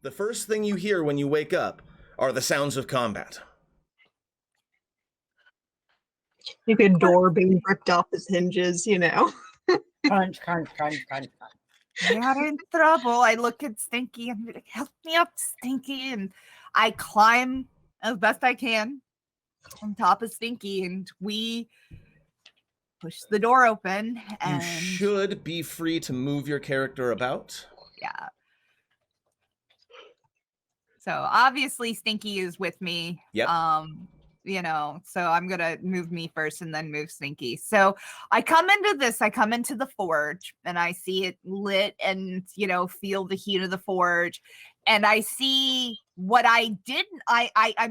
the first thing you hear when you wake up are the sounds of combat. Maybe a door being ripped off its hinges, you know. Crunch, crunch, crunch, crunch, crunch. You're in trouble. I look at Stinky and be like, help me up, Stinky. And I climb as best I can on top of Stinky, and we push the door open. And You should be free to move your character about. yeah. So obviously Stinky is with me. Yep. You know, so I'm gonna move me first and then move Stinky. So I come into the forge and I see it lit and, you know, feel the heat of the forge. And I see what I'm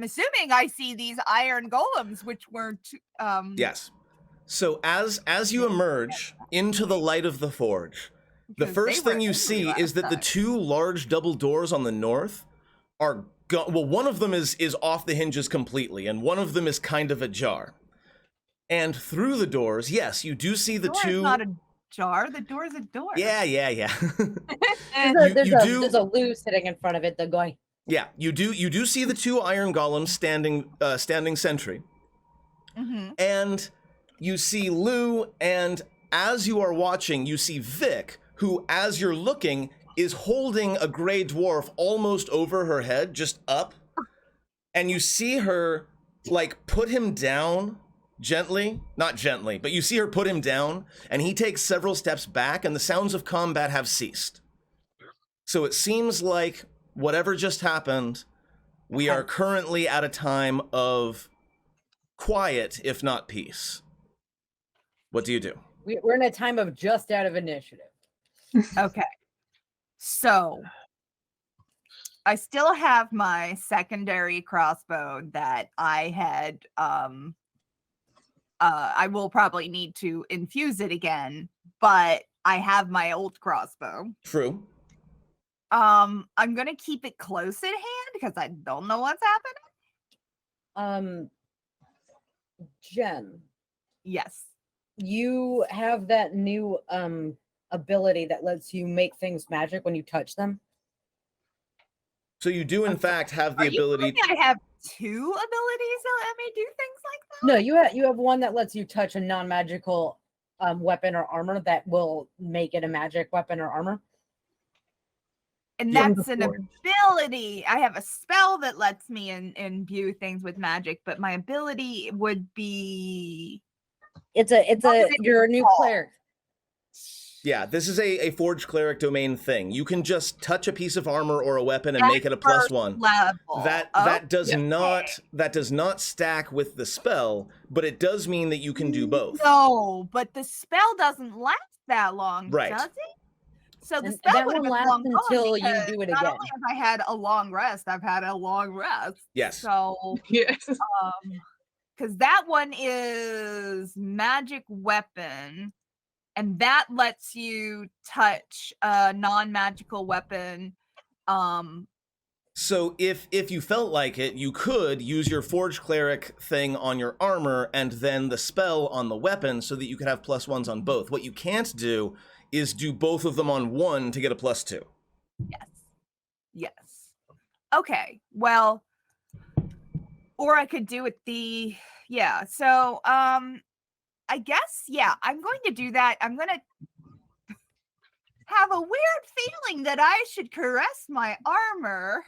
assuming I see these iron golems, which weren't Yes. So as you emerge into the light of the forge, the first thing you see is that the two large double doors on the north are well, one of them is off the hinges completely, and one of them is kind of ajar. And through the doors, yes, you do see the two. Not a jar. The door's a door. Yeah. There's a Lou sitting in front of it. They're going. Yeah, you do see the two iron golems standing sentry. Mm-hmm. And you see Lou, and as you are watching, you see Vic, who, as you're looking, is holding a gray dwarf almost over her head, just up. And you see her, like, put him down gently. Not gently, but you see her put him down, and he takes several steps back, and the sounds of combat have ceased. So it seems like whatever just happened, we are currently at a time of quiet, if not peace. What do you do? We're in a time of just out of initiative. Okay. So I still have my secondary crossbow that I had I will probably need to infuse it again, but I have my old crossbow. True. I'm gonna keep it close at hand because I don't know what's happening. Jen. Yes. You have that new ability that lets you make things magic when you touch them. So you do, in fact, have the ability. I have two abilities that let me do things like that. No, you have one that lets you touch a non-magical weapon or armor that will make it a magic weapon or armor. And that's an ability. I have a spell that lets me imbue things with magic, but my ability would be. You're a new cleric. Yeah, this is a Forge Cleric domain thing. You can just touch a piece of armor or a weapon and make it a +1. Level. That does not stack with the spell, but it does mean that you can do both. No, but the spell doesn't last that long, right? Does it? So the spell that won't last until you do it again. Not only have I had a long rest, I've had a long rest. Yes. So yes. Because that one is magic weapon. And that lets you touch a non-magical weapon. So if you felt like it, you could use your Forge Cleric thing on your armor and then the spell on the weapon so that you could have +1s on both. What you can't do is do both of them on one to get a +2. Yes. Okay. Well, or I could do it so I guess, I'm going to do that. I'm going to have a weird feeling that I should caress my armor.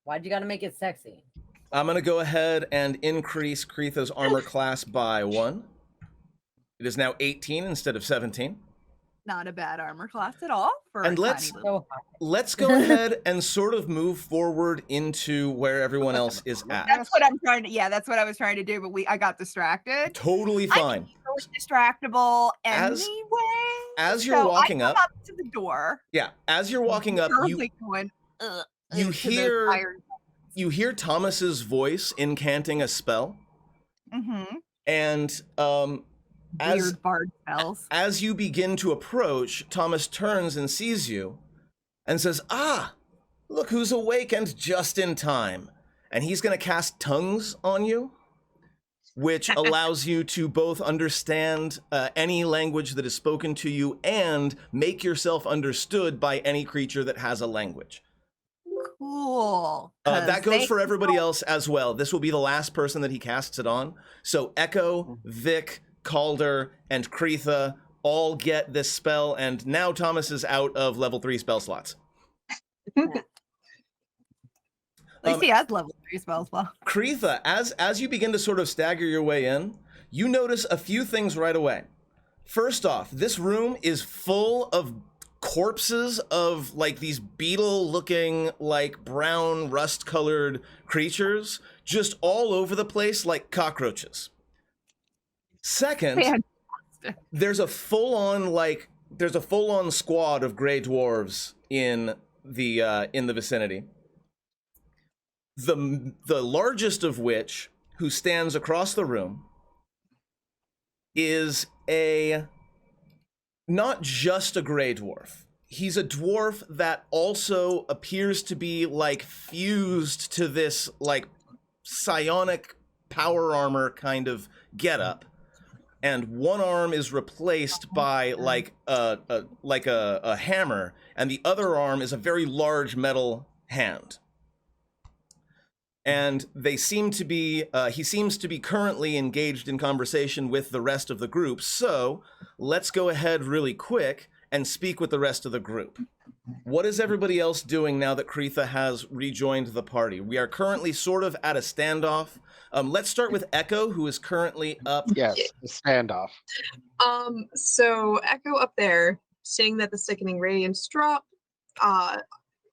Why'd you gotta make it sexy? I'm going to go ahead and increase Kritha's armor class by 1. It is now 18 instead of 17. Not a bad armor class at all. And let's go ahead and sort of move forward into where everyone else is at. That's what I'm trying to. Yeah, that's what I was trying to do, but I got distracted. Totally fine. I was distractable anyway. As you're walking up to the door. Yeah, as you're walking up, you hear Thomas's voice incanting a spell. Mm-hmm. And weird bard spells. As you begin to approach, Thomas turns and sees you and says, "Ah, look who's awake and just in time." And he's going to cast tongues on you. which allows you to both understand any language that is spoken to you and make yourself understood by any creature that has a language. Cool. That goes for everybody else as well. This will be the last person that he casts it on. So Echo, Vic, Calder, and Kreetha all get this spell, and now Thomas is out of level 3 spell slots. At least he has level 3 spells. Well, Kreetha, as you begin to sort of stagger your way in, you notice a few things right away. First off, this room is full of corpses of like these beetle-looking, like brown, rust-colored creatures, just all over the place like cockroaches. Second, there's a full-on squad of Gray Dwarves in the vicinity. The largest of which, who stands across the room, is not just a Gray Dwarf. He's a dwarf that also appears to be like fused to this like psionic power armor kind of getup, and one arm is replaced by like a hammer, and the other arm is a very large metal hand. And they seem to be, he seems to be currently engaged in conversation with the rest of the group. So let's go ahead really quick and speak with the rest of the group. What is everybody else doing now that Kreetha has rejoined the party? We are currently sort of at a standoff. Let's start with Echo, who is currently up. Yes, the standoff. So Echo up there, seeing that the sickening radiance drop,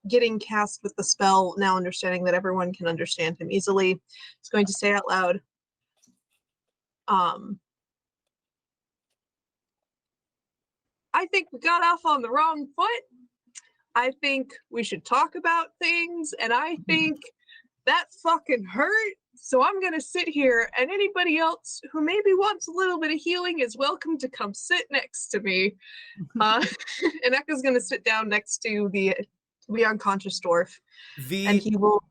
getting cast with the spell, now understanding that everyone can understand him easily, is going to say out loud, I think we got off on the wrong foot. I think we should talk about things, and I think that fucking hurt. So I'm gonna sit here, and anybody else who maybe wants a little bit of healing is welcome to come sit next to me. And Echo's gonna sit down next to the unconscious dwarf, and he will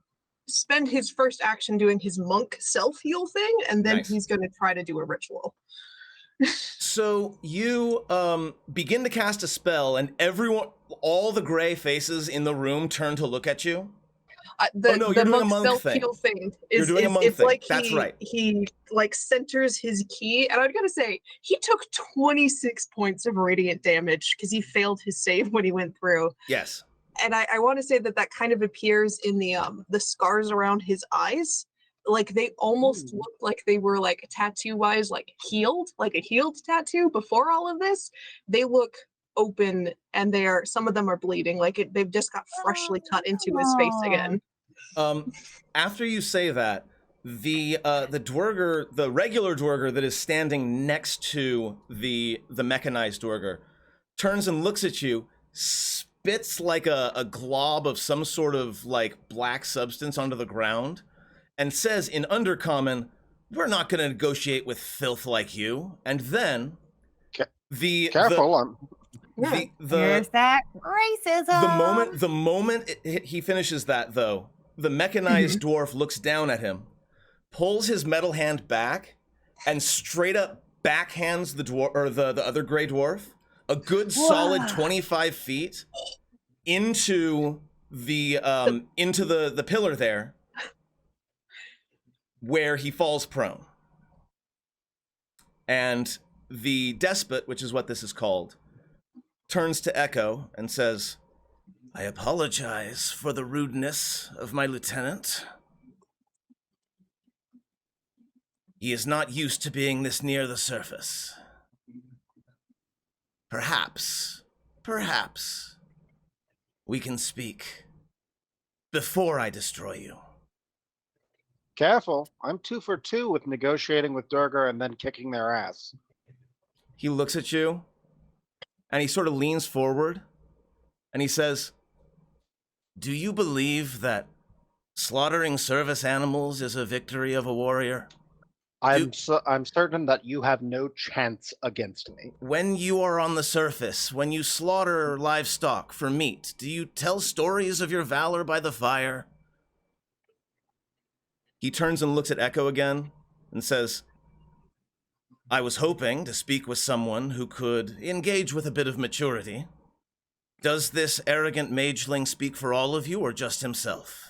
spend his first action doing his monk self-heal thing, and then he's going to try to do a ritual. So you begin to cast a spell, and all the gray faces in the room turn to look at you. You're doing a monk self-heal thing. You're doing a monk thing. Like that's right. He like centers his key, and I've got to say, he took 26 points of radiant damage because he failed his save when he went through. Yes. And I want to say that kind of appears in the scars around his eyes. Like they almost looked like they were like tattoo-wise, like healed, like a healed tattoo before all of this. They look open, and some of them are bleeding. Like they've just got freshly cut into his face again. After you say that, the dwerger, the regular dwerger that is standing next to the mechanized dwerger, turns and looks at you, spits like a glob of some sort of like black substance onto the ground, and says in Undercommon, "We're not going to negotiate with filth like you." And then There's that racism. The moment he finishes that, though, the mechanized dwarf looks down at him, pulls his metal hand back, and straight up backhands the dwarf, or the other gray dwarf, a good solid 25 feet into the pillar there, where he falls prone. And the despot, which is what this is called, turns to Echo and says, "I apologize for the rudeness of my lieutenant. He is not used to being this near the surface. Perhaps we can speak before I destroy you." Careful. I'm 2 for 2 with negotiating with Durger and then kicking their ass. He looks at you, and he sort of leans forward, and he says, "Do you believe that slaughtering service animals is a victory of a warrior? I'm certain that you have no chance against me. When you are on the surface, when you slaughter livestock for meat, do you tell stories of your valor by the fire?" He turns and looks at Echo again and says, I was hoping to speak with someone who could engage with a bit of maturity. Does this arrogant mageling speak for all of you or just himself?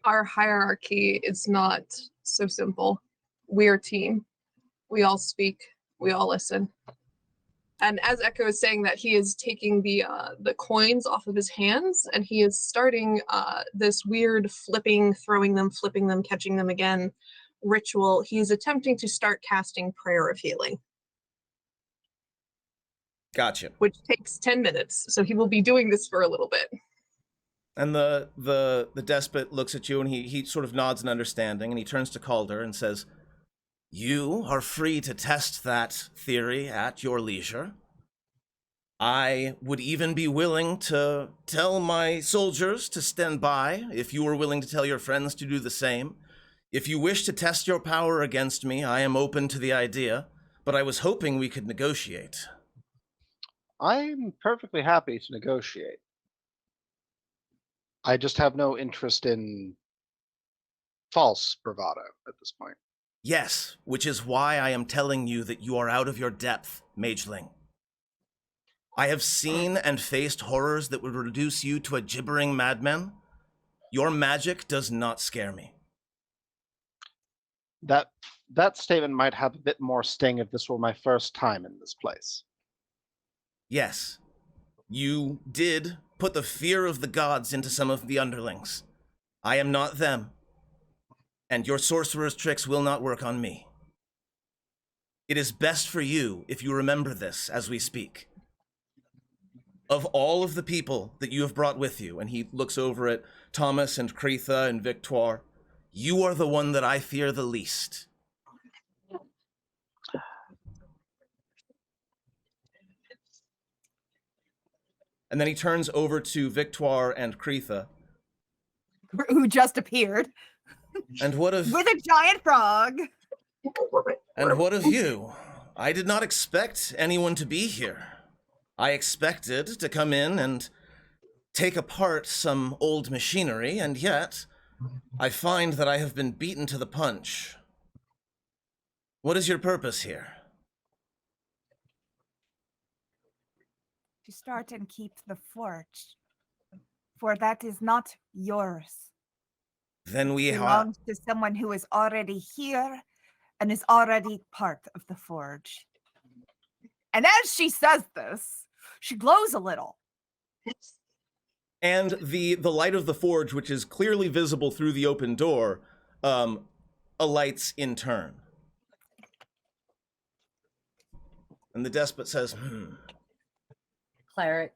Our hierarchy is not so simple. We're a team. We all speak. We all listen. And as Echo is saying that, he is taking the coins off of his hands, and he is starting this weird flipping, throwing them, flipping them, catching them again ritual. He is attempting to start casting Prayer of Healing. Gotcha. Which takes 10 minutes, so he will be doing this for a little bit. And the despot looks at you and he sort of nods in understanding, and he turns to Calder and says, "You are free to test that theory at your leisure. I would even be willing to tell my soldiers to stand by if you were willing to tell your friends to do the same. If you wish to test your power against me, I am open to the idea, but I was hoping we could negotiate." I'm perfectly happy to negotiate. I just have no interest in false bravado at this point. Yes, which is why I am telling you that you are out of your depth, mageling. I have seen and faced horrors that would reduce you to a gibbering madman. Your magic does not scare me. That statement might have a bit more sting if this were my first time in this place. Yes, you did put the fear of the gods into some of the underlings. I am not them, and your sorcerer's tricks will not work on me. It is best for you if you remember this as we speak. Of all of the people that you have brought with you, and he looks over at Thomas and Cretha and Victoire, you are the one that I fear the least. And then he turns over to Victoire and Cretha. Who just appeared. And what of... With a giant frog. And what of you? I did not expect anyone to be here. I expected to come in and take apart some old machinery, and yet I find that I have been beaten to the punch. What is your purpose here? To start and keep the forge, for that is not yours. Then we It belongs to someone who is already here and is already part of the forge. And as she says this, she glows a little. And the light of the forge, which is clearly visible through the open door, alights in turn. And the despot says, Cleric.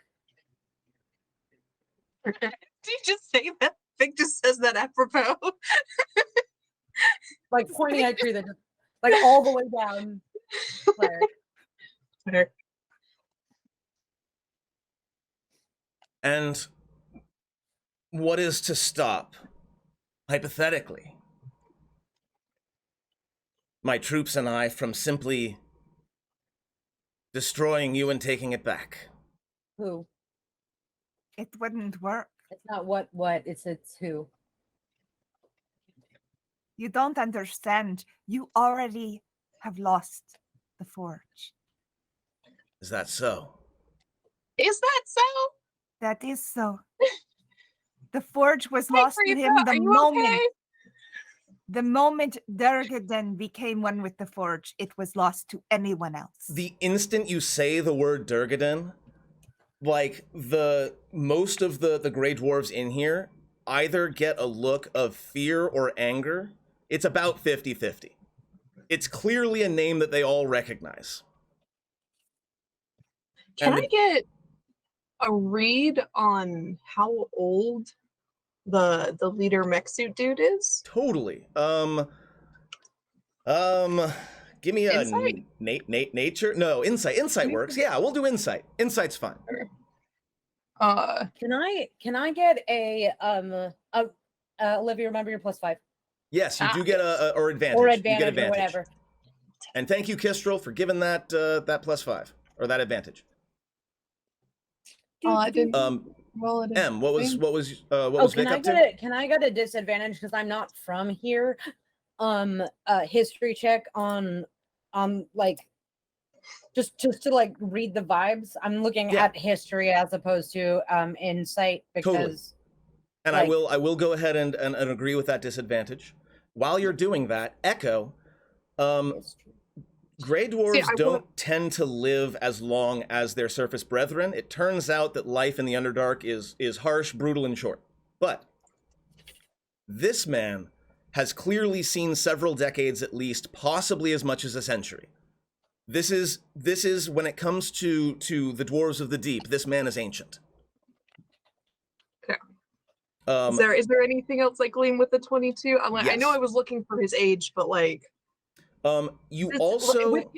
Did you just say that? Vic just says that apropos. Like pointing at Cretha, just like all the way down. Cleric. And what is to stop, hypothetically, my troops and I from simply destroying you and taking it back? Who? It wouldn't work. It's not what, it's who. You don't understand. You already have lost the forge. Is that so? Is that so? That is so. The forge was Hey, lost to Cretha, him are you okay? the moment Durgeddin became one with the forge, it was lost to anyone else. The instant you say the word Durgeddin, like most of the Gray Dwarves in here either get a look of fear or anger. It's about 50-50. It's clearly a name that they all recognize. Can I get a read on how old the leader mech suit dude is? Totally. Give me a Insight? nature. No, insight. Insight works. Yeah, we'll do insight. Insight's fine. Can I get a Olivia, remember your +5. Yes, you do get or advantage. Or You advantage, get advantage. or whatever. And thank you, Kistrel, for giving that that +5 or that advantage. I didn't roll it. What was Oh, Vic up to? can I get a disadvantage because I'm not from here? history check on like just to like read the vibes? I'm looking Yeah. at history as opposed to insight because Totally. And like- I will go ahead and agree with that disadvantage. While you're doing that, Echo, history. Gray Dwarves I don't tend to live as long as their surface brethren. It turns out that life in the Underdark is harsh, brutal, and short. But this man has clearly seen several decades at least, possibly as much as a century. This is when it comes to the Dwarves of the Deep, this man is ancient. Okay. Um, Is there anything else like gleam with the 22? I Yes. know I was looking for his age, but like you Does- also with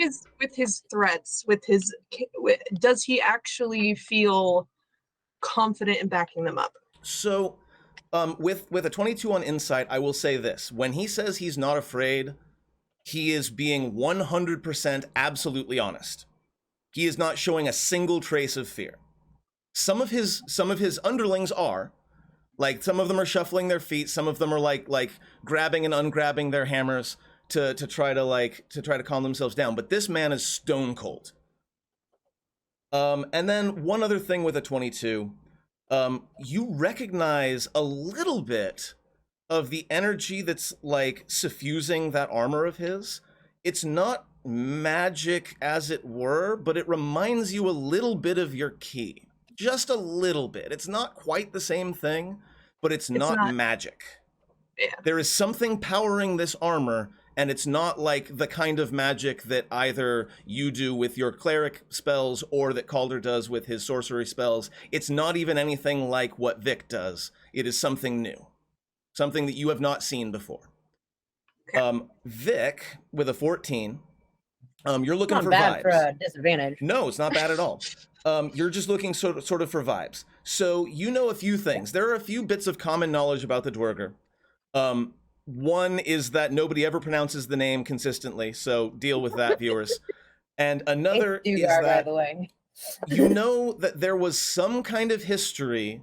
his threats, does he actually feel confident in backing them up? so with a 22 on insight, I will say this: when he says he's not afraid, he is being 100% absolutely honest. He is not showing a single trace of fear. Some of his underlings are, like, some of them are shuffling their feet, some of them are like grabbing and ungrabbing their hammers to try to calm themselves down. But this man is stone cold. And then one other thing with a 22, you recognize a little bit of the energy that's like suffusing that armor of his. It's not magic as it were, but it reminds you a little bit of your key. Just a little bit. It's not quite the same thing, but it's not magic. Yeah. There is something powering this armor, and it's not like the kind of magic that either you do with your cleric spells or that Calder does with his sorcery spells. It's not even anything like what Vic does. It is something new. Something that you have not seen before. Okay. Vic, with a 14, you're looking Not for bad vibes. for a disadvantage. No, it's not bad at all. You're just looking sort of for vibes. So you know a few things. There are a few bits of common knowledge about the Dwerger. One is that nobody ever pronounces the name consistently, so deal with that, viewers. And another It's is Dugar, by that the way. you know that there was some kind of history,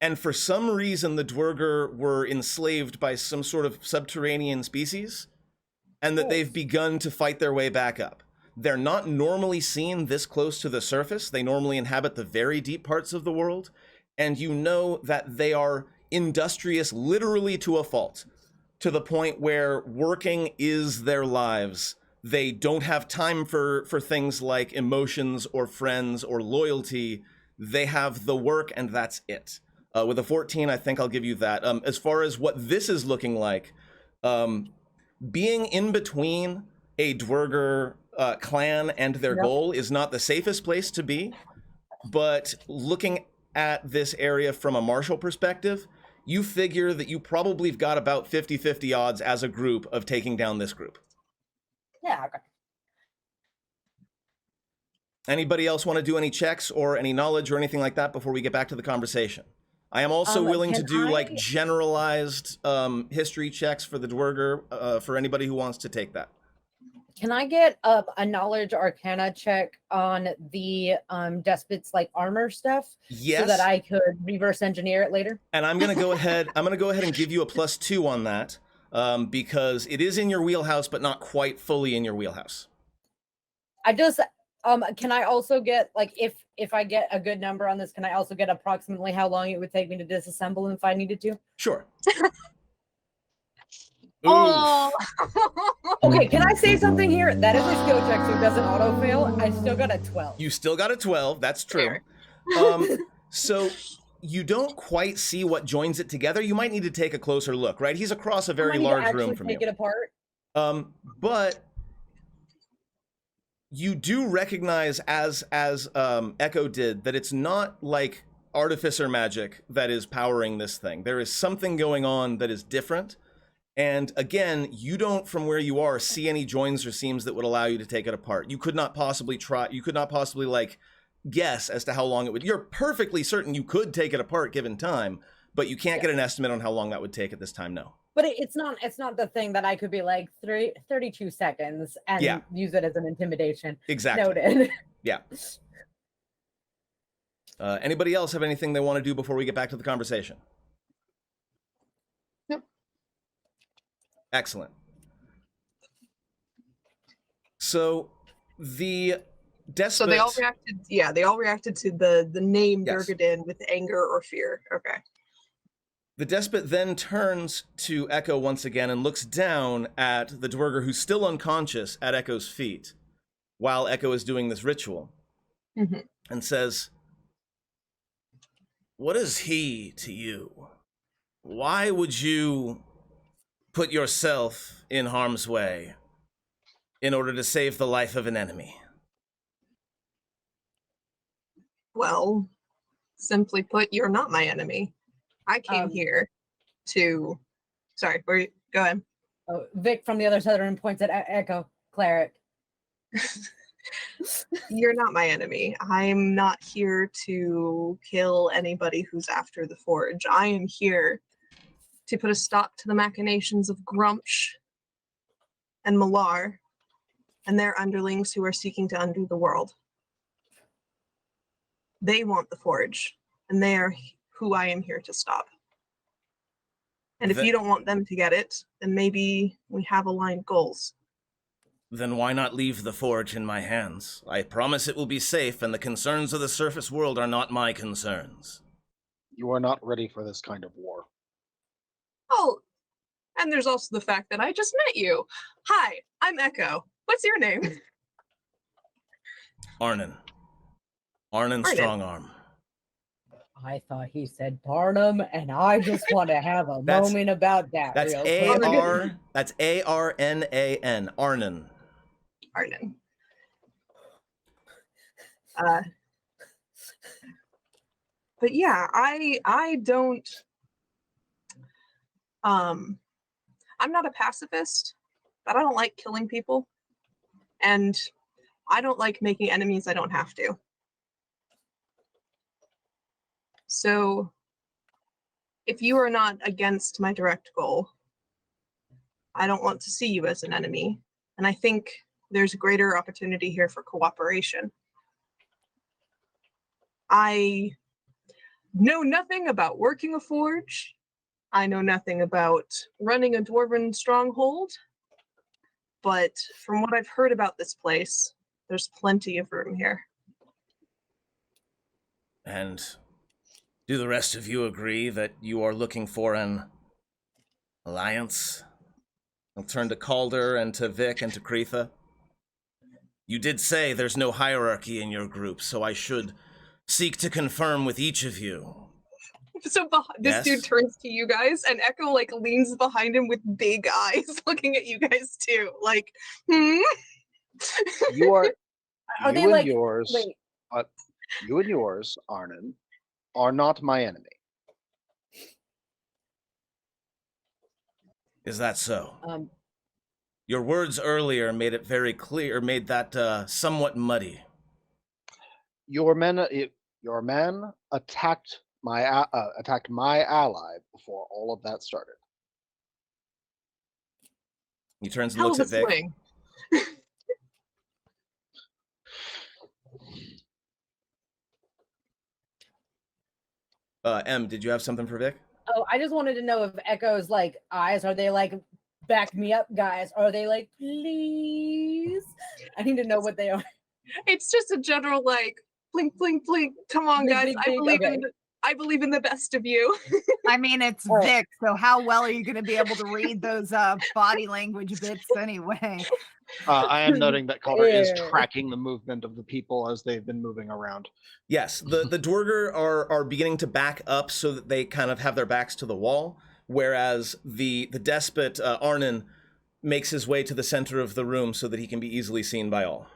and for some reason the Dwerger were enslaved by some sort of subterranean species, and that they've begun to fight their way back up. They're not normally seen this close to the surface. They normally inhabit the very deep parts of the world. And you know that they are industrious literally to a fault, to the point where working is their lives. They don't have time for things like emotions or friends or loyalty. They have the work, and that's it. With a 14, I think I'll give you that. As far as what this is looking like, being in between a Dwerger clan and their goal is not the safest place to be, but looking at this area from a martial perspective, you figure that you probably have got about 50-50 odds as a group of taking down this group. Yeah, okay. Anybody else want to do any checks or any knowledge or anything like that before we get back to the conversation? I am also willing to do like generalized history checks for the Dwerger for anybody who wants to take that. Can I get a knowledge arcana check on the despot's like armor stuff? Yes. So that I could reverse engineer it later? And I'm gonna go ahead and give you a +2 on that, because it is in your wheelhouse, but not quite fully in your wheelhouse. I just can I also get like if I get a good number on this, can I also get approximately how long it would take me to disassemble if I needed to? Sure. Oh, Okay, can I say something here? That is a skill check, so it doesn't auto fail. I still got a 12. You still got a 12. That's true. So you don't quite see what joins it together. You might need to take a closer look, right? He's across a very large room from you. Take it apart. But you do recognize, as Echo did, that it's not like artificer magic that is powering this thing. There is something going on that is different. And again, you don't, from where you are, see any joins or seams that would allow you to take it apart. You could not possibly like guess as to how long it would. You're perfectly certain you could take it apart given time, but you can't get an estimate on how long that would take at this time, no. But it's not the thing that I could be like 32 seconds and use it as an intimidation. Exactly. Noted. Yeah. Anybody else have anything they want to do before we get back to the conversation? Nope. Excellent. So the despot. So they all reacted. Yeah, they all reacted to the name Yes. Durgeddin with anger or fear. Okay. The despot then turns to Echo once again and looks down at the Dwerger who's still unconscious at Echo's feet while Echo is doing this ritual and says, "What is he to you? Why would you put yourself in harm's way in order to save the life of an enemy?" Well, simply put, you're not my enemy. I came here to. Sorry, go ahead. Oh, Vic from the other side of the room points at Echo, cleric. You're not my enemy. I'm not here to kill anybody who's after the forge. I am here to put a stop to the machinations of Grumsh and Malar and their underlings who are seeking to undo the world. They want the forge, and they are who I am here to stop. And if you don't want them to get it, then maybe we have aligned goals. Then why not leave the forge in my hands? I promise it will be safe, and the concerns of the surface world are not my concerns. You are not ready for this kind of war. Oh, and there's also the fact that I just met you. Hi, I'm Echo. What's your name? Arnon. Arnon Strongarm. I thought he said Barnum, and I just want to have a moment about that. That's real quick. That's Arnan. Arnon. Arnon. But yeah, I don't. I'm not a pacifist, but I don't like killing people, and I don't like making enemies I don't have to. So, if you are not against my direct goal, I don't want to see you as an enemy. And I think there's a greater opportunity here for cooperation. I know nothing about working a forge. I know nothing about running a dwarven stronghold. But from what I've heard about this place, there's plenty of room here. And do the rest of you agree that you are looking for an alliance? I'll turn to Calder and to Vic and to Kretha. You did say there's no hierarchy in your group, so I should seek to confirm with each of you. So this dude turns to you guys, and Echo like leans behind him with big eyes, looking at you guys too. Like, You are. Are you they and like? yours. Wait, You and yours, Arnon, are not my enemy. Is that so? um, Your words earlier made it very clear, made that somewhat muddy. Your men attacked my ally before all of that started. He turns and hell looks of a at Vic. swing. M, did you have something for Vic? oh, I just wanted to know if Echo's like eyes, are they like back me up, guys? Are they like please? I need to know what they are. It's just a general like blink, blink, blink. Come on, Blink, guys. blink, I blink, believe okay. in. I believe in the best of you. I mean, it's All right. Vic, so how well are you going to be able to read those body language bits anyway? I am noting that Calder is Yeah. tracking the movement of the people as they've been moving around. Yes, the Dwerger are beginning to back up so that they kind of have their backs to the wall, whereas the despot Arnon makes his way to the center of the room so that he can be easily seen by all.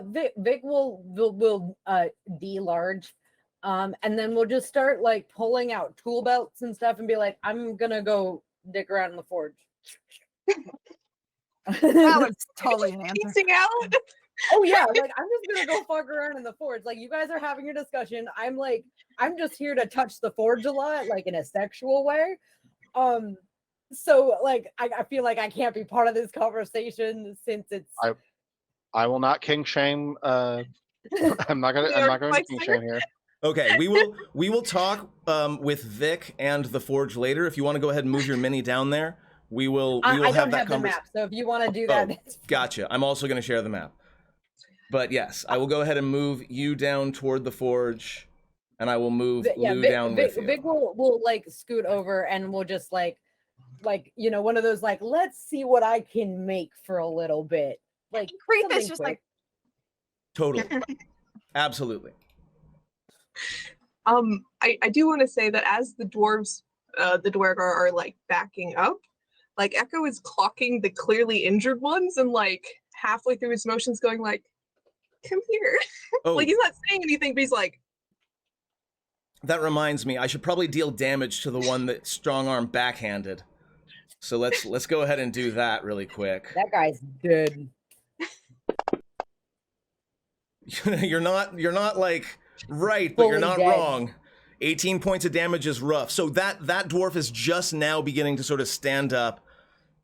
Vic will de-large, and then we'll just start like pulling out tool belts and stuff and be like, I'm gonna go dick around in the forge. That was totally an answer. Piecing out. Oh yeah, like I'm just gonna go fuck around in the forge. Like you guys are having your discussion. I'm just here to touch the forge a lot, like in a sexual way. So like I feel like I can't be part of this conversation since it's I will not king shame. I'm not going to king shame here. Okay, we will talk with Vic and the Forge later. If you want to go ahead and move your mini down there, We will I have don't that have the conversation. map, so if you want to do that, that's Gotcha. I'm also going to share the map. But yes, I will go ahead and move you down toward the forge, and I will move Lou down with you. Vic will like scoot over and we'll just like one of those like, let's see what I can make for a little bit. Like Creetha's just like, Totally. Absolutely. I do want to say that as the dwarves, the Dwergar are like backing up, like Echo is clocking the clearly injured ones and like halfway through his motions going like, come here. Oh, Like he's not saying anything, but he's like. That reminds me, I should probably deal damage to the one that strong arm backhanded. So let's go ahead and do that really quick. that guy's good. You're not like right, but you're not wrong. 18 points of damage is rough. So that dwarf is just now beginning to sort of stand up,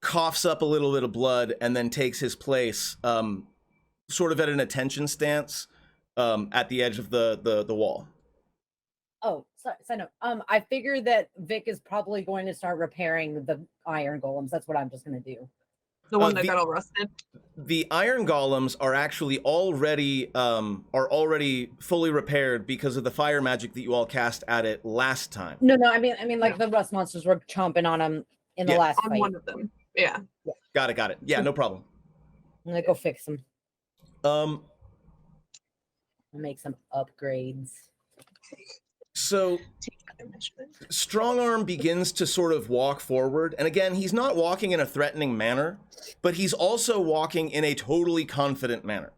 coughs up a little bit of blood, and then takes his place, sort of at an attention stance, at the edge of the wall. Oh, sorry. I figured that Vic is probably going to start repairing the iron golems. That's what I'm just going to do. The one that got all rusted. The iron golems are actually already fully repaired because of the fire magic that you all cast at it last time. No, I mean like the rust monsters were chomping on them in the last On fight. one of them. Yeah. Got it. Yeah, no problem. I'm gonna go fix them. I'll make some upgrades. So Strongarm begins to sort of walk forward, and again, he's not walking in a threatening manner, but he's also walking in a totally confident manner.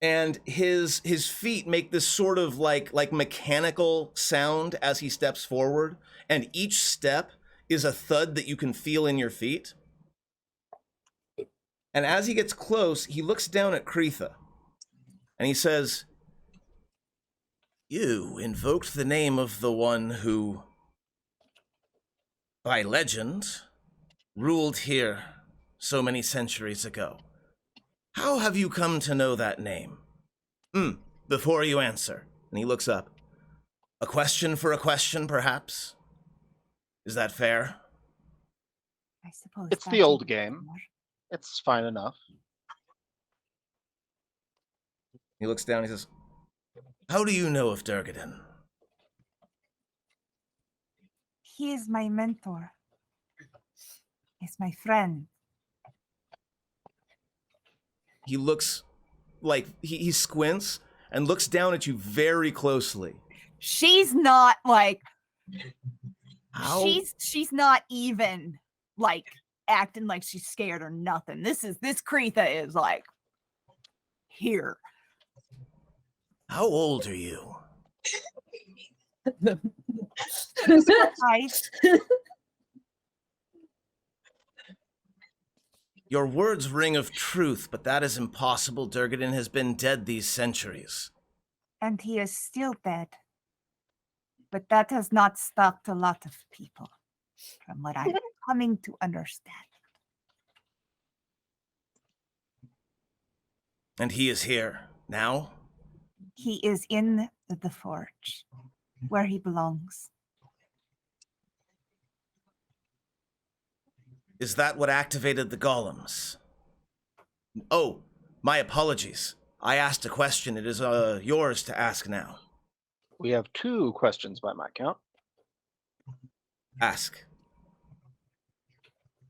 And his feet make this sort of like mechanical sound as he steps forward, and each step is a thud that you can feel in your feet. And as he gets close, he looks down at Creetha, and he says, "You invoked the name of the one who, by legend, ruled here so many centuries ago. How have you come to know that name? Before you answer," and he looks up, "a question for a question, perhaps? Is that fair?" I suppose It's the old game. It's fine enough. He looks down, he says, "How do you know of Durgeddin?" He is my mentor. He's my friend. He looks like he squints and looks down at you very closely. She's not like How? she's not even like acting like she's scared or nothing. This Creetha is like here. How old are you? Your words ring of truth, but that is impossible. Durgeddin has been dead these centuries. And he is still dead. But that has not stopped a lot of people, from what I'm coming to understand. And he is here now? He is in the forge, where he belongs. Is that what activated the golems? Oh, my apologies. I asked a question. It is yours to ask now. We have 2 questions by my count. Ask.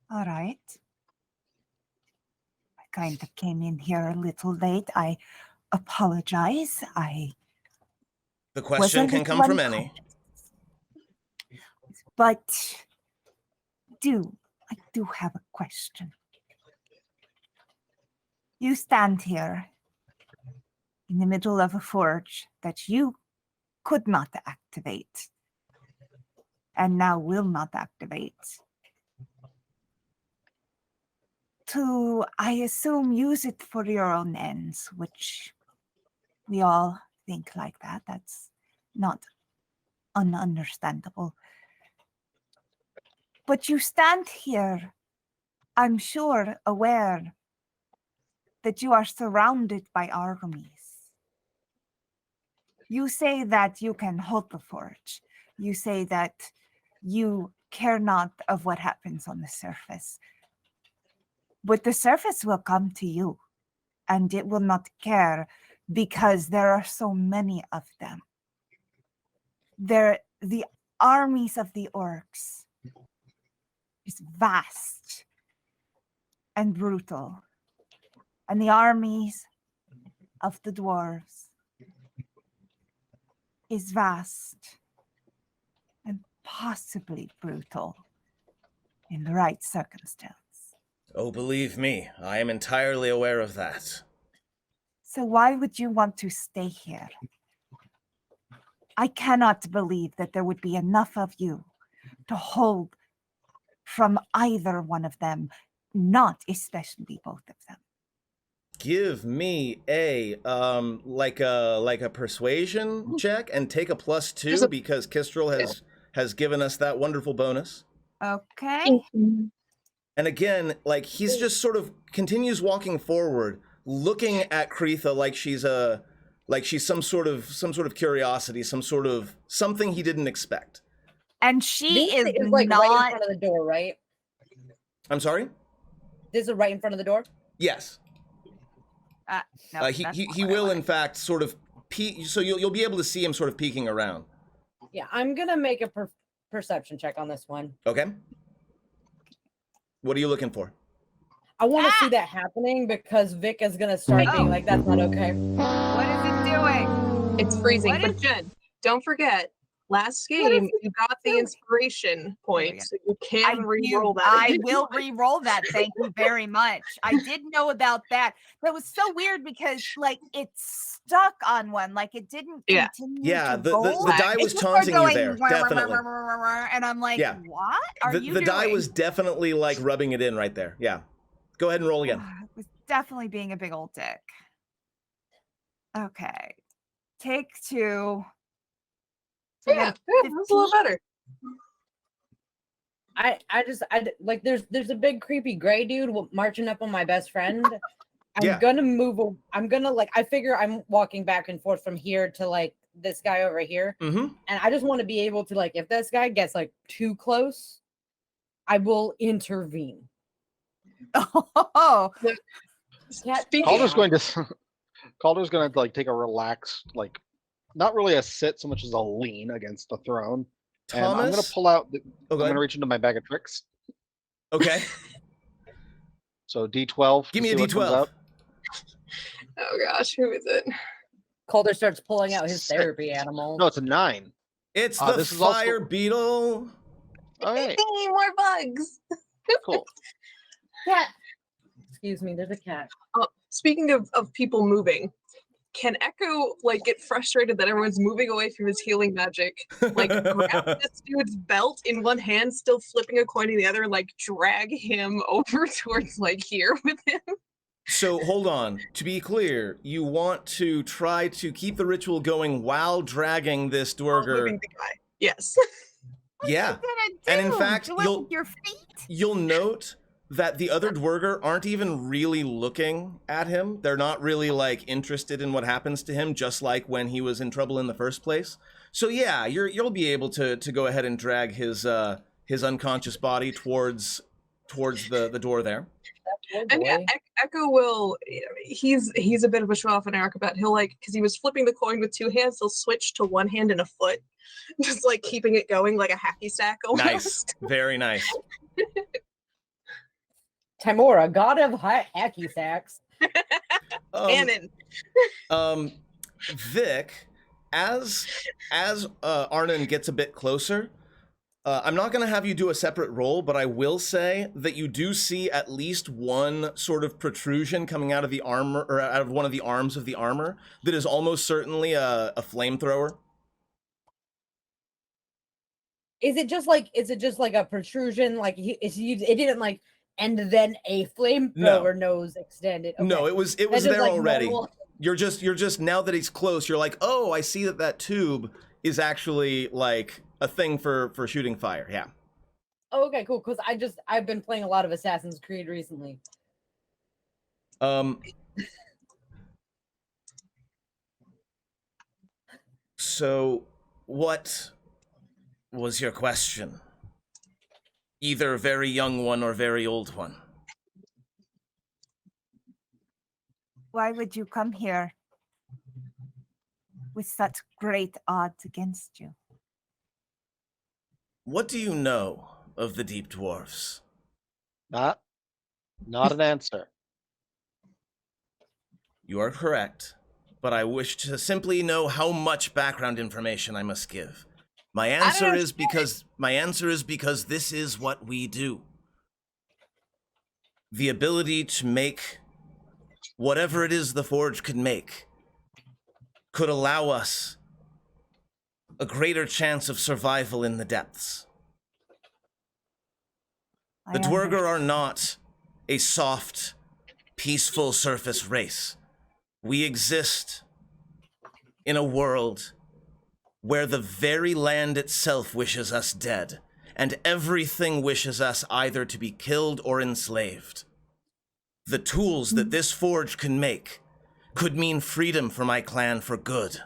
All right. I kind of came in here a little late. I apologize. The question can come from any. But I do have a question. You stand here in the middle of a forge that you could not activate and now will not activate. To, I assume, use it for your own ends, which we all think like that. That's not ununderstandable. But you stand here, I'm sure, aware that you are surrounded by armies. You say that you can hold the forge. You say that you care not of what happens on the surface. But the surface will come to you, and it will not care because there are so many of them. The armies of the orcs is vast and brutal, and the armies of the dwarves is vast and possibly brutal in the right circumstance. Oh, believe me, I am entirely aware of that. So why would you want to stay here? I cannot believe that there would be enough of you to hold from either one of them, not especially both of them. Give me a like a persuasion check and take a +2 because Kistrel has given us that wonderful bonus. Okay. And again, like he's just sort of continues walking forward, looking at Kretha like she's some sort of curiosity, something he didn't expect. And she is like not right in front of the door, right? I'm sorry? This is right in front of the door? Yes. no, He will in fact sort of peek, so you'll be able to see him sort of peeking around. Yeah, I'm gonna make a perception check on this one. Okay. What are you looking for? I want to see that happening because Vic is gonna start being like, "That's not okay." What is it doing? It's freezing. What But is- Jen, don't forget, last game you got the inspiration point, so you can re-roll that. I will re-roll that. Thank you very much. I did know about that. That was so weird because like it stuck on one, like it didn't continue Yeah, to the roll. die It was just started taunting you going, there, "Wah, wah, wah, definitely. wah, wah, wah, wah," and I'm like, Yeah. what are you The doing? die was definitely like rubbing it in right there. Yeah. Go ahead and roll again. It was definitely being a big old dick. Okay. Take 2. So Yeah, then that's a little better. I like there's a big creepy gray dude marching up on my best friend. I'm Yeah. gonna move. I'm gonna like. I figure I'm walking back and forth from here to like this guy over here, Mm-hmm. and I just want to be able to like if this guy gets like too close, I will intervene. Oh, Speaking Calder's going to Calder's going to like take a relaxed, like not really a sit so much as a lean against the throne. And I'm going to Thomas? pull out. Oh, I'm go going to ahead. reach into my bag of tricks. Okay. So D12. Give to me a see what comes D12. out. Oh gosh, who is it? Calder starts pulling out his 6. therapy animal. No, it's a 9. It's the this is also- fire beetle. All right, More bugs. cool. Cat. Excuse me, there's a cat. Speaking of people moving, can Echo like get frustrated that everyone's moving away from his healing magic? Like grab this dude's belt in one hand, still flipping a coin in the other, and like drag him over towards like here with him. So hold on. To be clear, you want to try to keep the ritual going while dragging this While Dwarger. moving the guy. Yes. Yeah. And in fact, do it with your feet. You'll note that the other Dwarger aren't even really looking at him. They're not really like interested in what happens to him, just like when he was in trouble in the first place. So yeah, you'll be able to go ahead and drag his unconscious body towards the door there. And yeah, Echo will. He's a bit of a show off an acrobat. He'll like because he was flipping the coin with 2 hands. He'll switch to 1 hand and a foot, just like keeping it going like a hacky sack almost. Nice, very nice. Timora, god of hacky sacks. Cannon. Vic, as Arnon gets a bit closer, I'm not going to have you do a separate roll, but I will say that you do see at least one sort of protrusion coming out of the armor, or out of one of the arms of the armor, that is almost certainly a flamethrower. Is it just like a protrusion? Like it didn't like and then a flamethrower nose extended. Okay. No, it was That's just, there like, already. normal. You're just now that he's close, you're like, oh, I see that tube is actually like a thing for shooting fire. Yeah. Oh, okay, cool. Because I've been playing a lot of Assassin's Creed recently. So what was your question? Either very young one or very old one. Why would you come here with such great odds against you? What do you know of the Deep Dwarfs? Not an answer. You are correct, but I wish to simply know how much background information I must give. My answer is because this is what we do. The ability to make whatever it is the Forge could make could allow us a greater chance of survival in the depths. The Dwerger are not a soft, peaceful surface race. We exist in a world where the very land itself wishes us dead, and everything wishes us either to be killed or enslaved. The tools that this forge can make could mean freedom for my clan for good.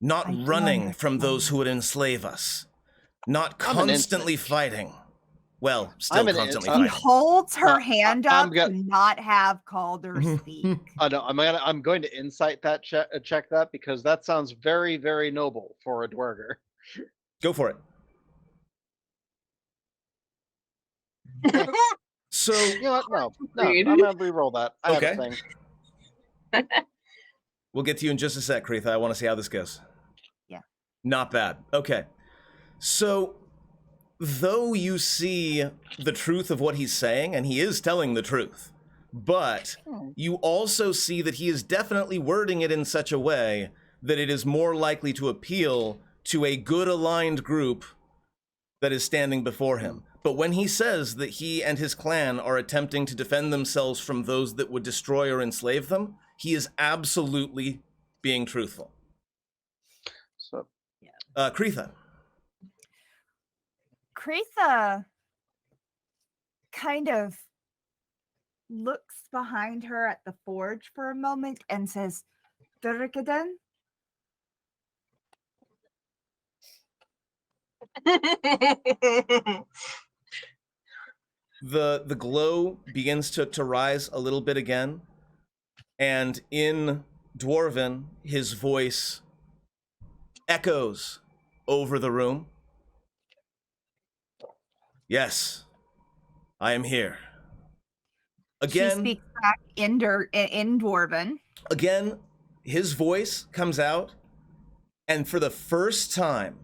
Not running from those who would enslave us. Not constantly fighting. Well, still constantly He fighting. holds her hand up to not have Calder speak. No, I'm going to insight that check that because that sounds very, very noble for a Dwerger. Go for it. So You know what? No, I'm gonna re-roll that. I have a thing. We'll get to you in just a sec, Kreitha. I want to see how this goes. Yeah. Not bad. Okay. So, though you see the truth of what he's saying, and he is telling the truth, but you also see that he is definitely wording it in such a way that it is more likely to appeal to a good aligned group that is standing before him. But when he says that he and his clan are attempting to defend themselves from those that would destroy or enslave them, he is absolutely being truthful. So, Kreitha. Kreitha kind of looks behind her at the forge for a moment and says, Durgeddin? The glow begins to rise a little bit again, and in Dwarven, his voice echoes over the room. Yes, I am here. Again, she speaks back in Dwarven. Again, his voice comes out, and for the first time,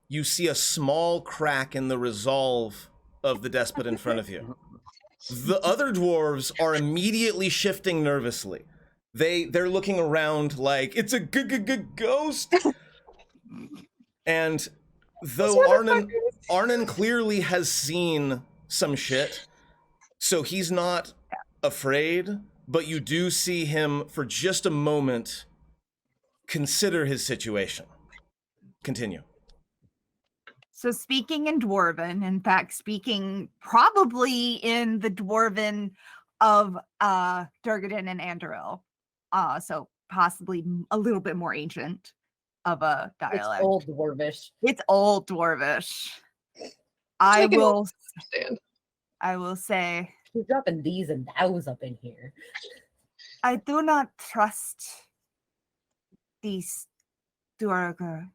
you see a small crack in the resolve of the despot in front of you. The other dwarves are immediately shifting nervously. They're looking around like it's a ghost. And though Arnon clearly has seen some shit, so he's not afraid, but you do see him for just a moment consider his situation. Continue. So speaking in Dwarven, in fact, speaking probably in the Dwarven of Durgeddin and Andoril, so possibly a little bit more ancient of a dialect. It's old Dwarvish. It's old Dwarvish. I will say, You're dropping these and thous up in here. I do not trust these Duergar.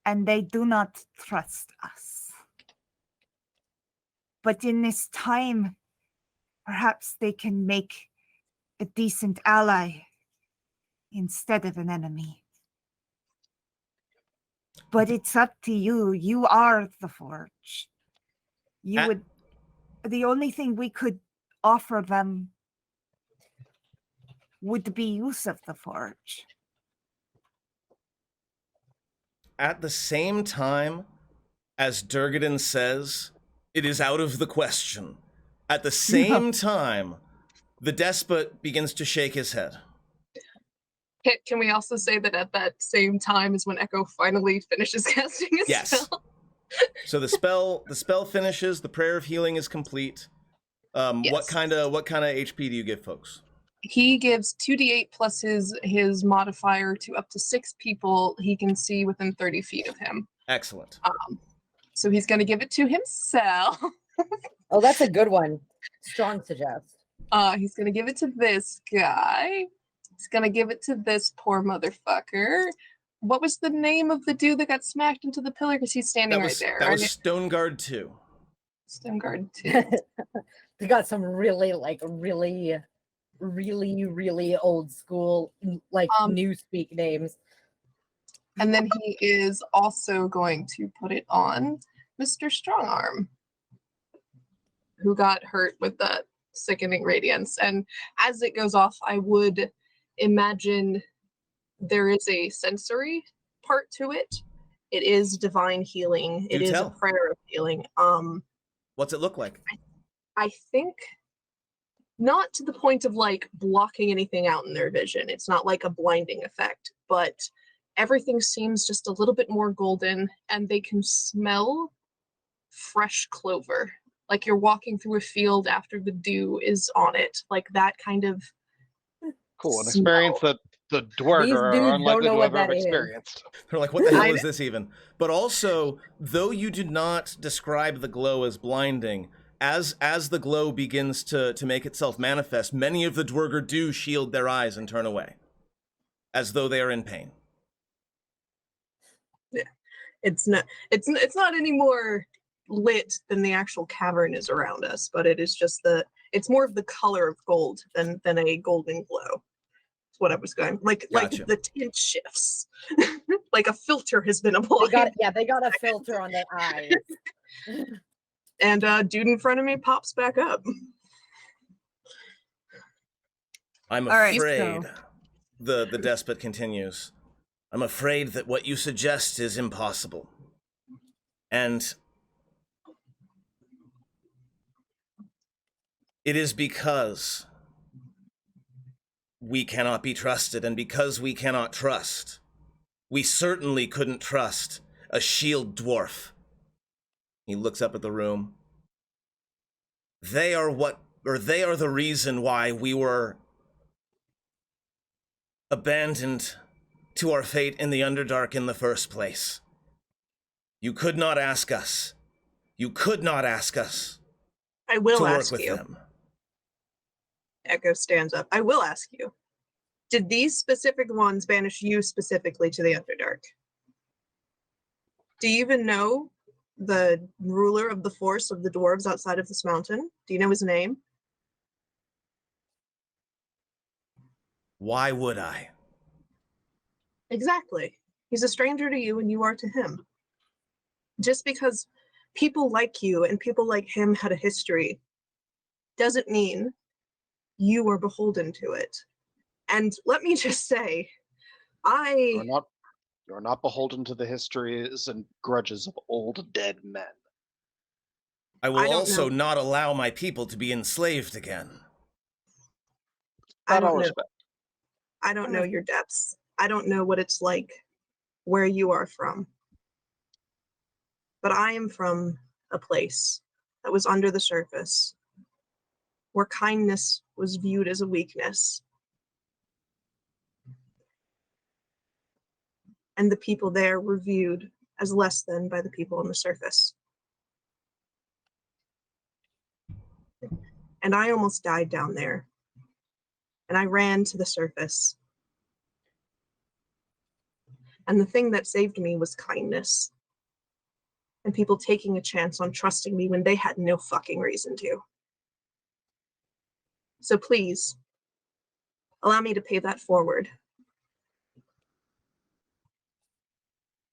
And they do not trust us. But in this time, perhaps they can make a decent ally instead of an enemy. But it's up to you. You are the Forge. The only thing we could offer them would be use of the Forge. At the same time as Durgeddin says, it is out of the question. At the same time, the despot begins to shake his head. Can we also say that at that same time is when Echo finally finishes casting his spell? So the spell finishes, the prayer of healing is complete. Yes. What kind of HP do you give folks? He gives 2d8 plus his modifier to up to 6 people he can see within 30 feet of him. Excellent. So he's going to give it to himself. Oh, that's a good one. Strong suggest. He's going to give it to this guy. He's going to give it to this poor motherfucker. What was the name of the dude that got smacked into the pillar? Because he's standing right there. That was Stoneguard 2. Stoneguard 2. They got some really old school, like newspeak names. And then he is also going to put it on Mr. Strongarm, who got hurt with that sickening radiance. And as it goes off, I would imagine there is a sensory part to it. It is divine healing. It is a prayer of healing. What's it look like? I think not to the point of like blocking anything out in their vision. It's not like a blinding effect, but everything seems just a little bit more golden, and they can smell fresh clover. Like you're walking through a field after the dew is on it. Like that kind of cool. An smell. Experience that the Dwarger are unlikely to have ever experienced. They're like, what the hell is this even? But also, though you did not describe the glow as blinding, as the glow begins to make itself manifest, many of the Dwarger do shield their eyes and turn away, as though they are in pain. Yeah, it's not any more lit than the actual cavern is around us, but it is just it's more of the color of gold than a golden glow. That's what I was going like. Gotcha. Like the tint shifts, like a filter has been applied. They got a filter on their eyes. And dude in front of me pops back up. I'm afraid, the despot continues, I'm afraid that what you suggest is impossible. And it is because we cannot be trusted, and because we cannot trust, we certainly couldn't trust a shield dwarf. He looks up at the room. They are the reason why we were abandoned to our fate in the Underdark in the first place. You could not ask us. You could not ask us. I will to ask work with you. them. Echo stands up. I will ask you. Did these specific ones banish you specifically to the Underdark? Do you even know the ruler of the force of the dwarves outside of this mountain? Do you know his name? Why would I? Exactly. He's a stranger to you and you are to him. Just because people like you and people like him had a history doesn't mean you are beholden to it. And let me just say, You're not beholden to the histories and grudges of old dead men. I will also not allow my people to be enslaved again. I don't know. I don't know your depths. I don't know what it's like where you are from. But I am from a place that was under the surface, where kindness was viewed as a weakness. And the people there were viewed as less than by the people on the surface. And I almost died down there. And I ran to the surface. And the thing that saved me was kindness. And people taking a chance on trusting me when they had no fucking reason to. So please, allow me to pay that forward.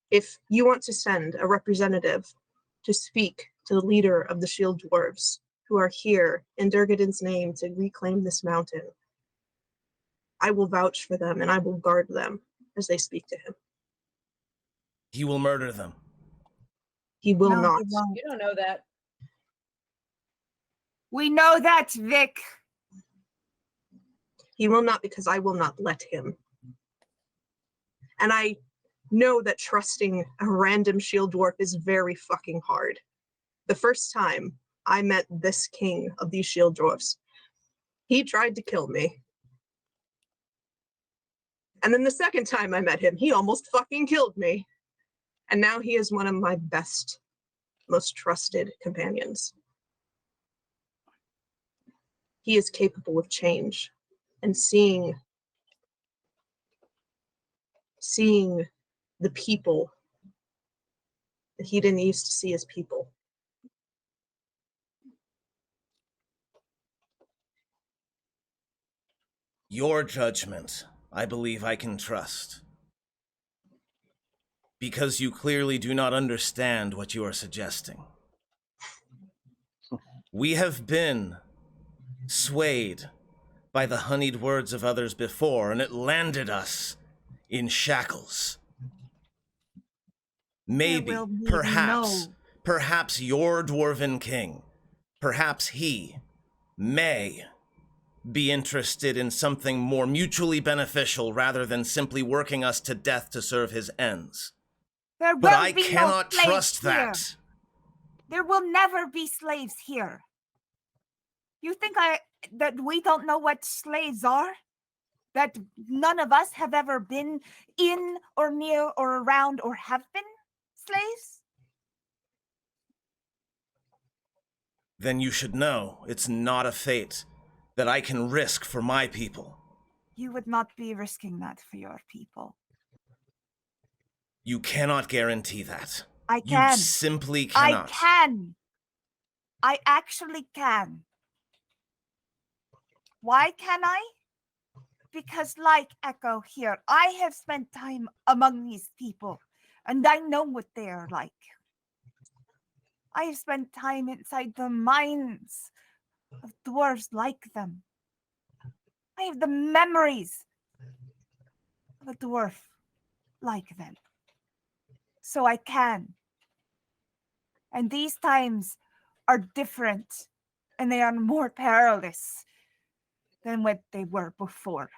If you want to send a representative to speak to the leader of the Shield Dwarves, who are here in Durgeddin's name to reclaim this mountain, I will vouch for them and I will guard them as they speak to him. He will murder them. He will not. You don't know that. We know that, Vic. He will not, because I will not let him. And I know that trusting a random shield dwarf is very fucking hard. The first time I met this king of these shield dwarfs, he tried to kill me. And then the second time I met him, he almost fucking killed me. And now he is one of my best most trusted companions. He is capable of change and seeing the people that he didn't used to see as people. Your judgment, I believe I can trust. Because you clearly do not understand what you are suggesting. We have been swayed by the honeyed words of others before, and it landed us in shackles. Maybe, will be perhaps your dwarven king, perhaps he may be interested in something more mutually beneficial rather than simply working us to death to serve his ends. There But will I be cannot no slaves trust here. that. There will never be slaves here. You think that we don't know what slaves are? That none of us have ever been in or near or around or have been slaves? Then you should know it's not a fate that I can risk for my people. You would not be risking that for your people. You cannot guarantee that. I can. You simply cannot. I can. I actually can. Why can I? Because like Echo here, I have spent time among these people, and I know what they are like. I have spent time inside the minds of dwarves like them. I have the memories of a dwarf like them. So I can. And these times are different, and they are more perilous than what they were before.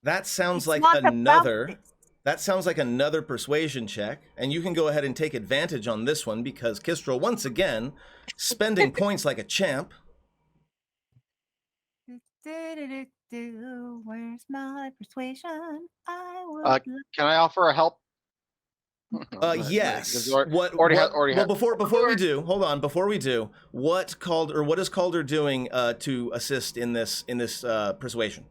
That sounds It's like not about another. this. That sounds like another persuasion check, and you can go ahead and take advantage on this one because Kistral, once again, spending points like a champ. Where's my persuasion? I would Can I offer a help? Yes. Already had. Before we do, hold on. Before we do, what is Calder doing to assist in this persuasion?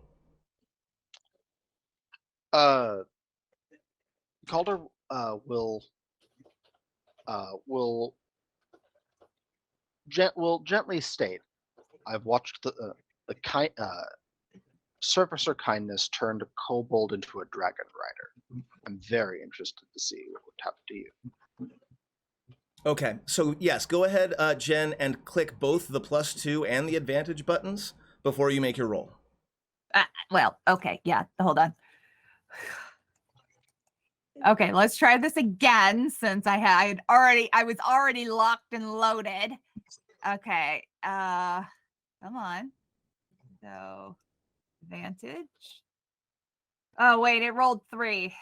Calder will gently state, I've watched the surfacer kindness turned a kobold into a dragon rider. I'm very interested to see what would happen to you. Okay, so yes, go ahead, Jen, and click both the +2 and the advantage buttons before you make your roll. Well, okay, yeah, hold on. Okay, let's try this again since I was already locked and loaded. Okay, come on. So, advantage. Oh wait, it rolled 3.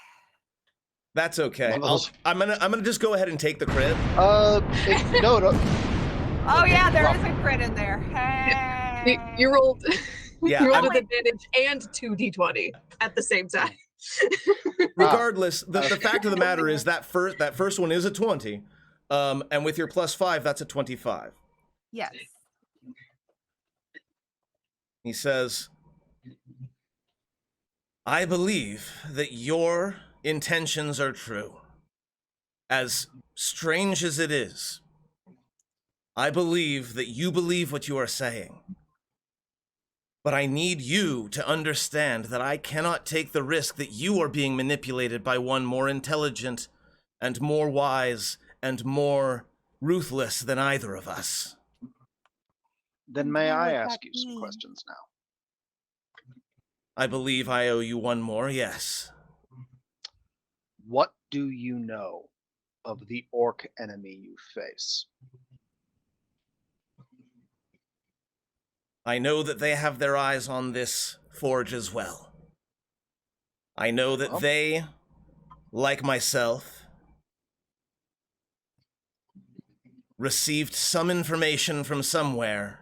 That's okay. I'm gonna just go ahead and take the crit. No. Oh yeah, there is a crit in there. Hey. You rolled. Yeah, you rolled with advantage and 2d20 at the same time. Regardless, the fact of the matter is that first one is a 20, and with your +5, that's a 25. Yes. He says, I believe that your intentions are true. As strange as it is, I believe that you believe what you are saying. But I need you to understand that I cannot take the risk that you are being manipulated by one more intelligent and more wise and more ruthless than either of us. Then may I ask you some questions now? I believe I owe you one more, yes. What do you know of the orc enemy you face? I know that they have their eyes on this forge as well. I know that they, like myself, received some information from somewhere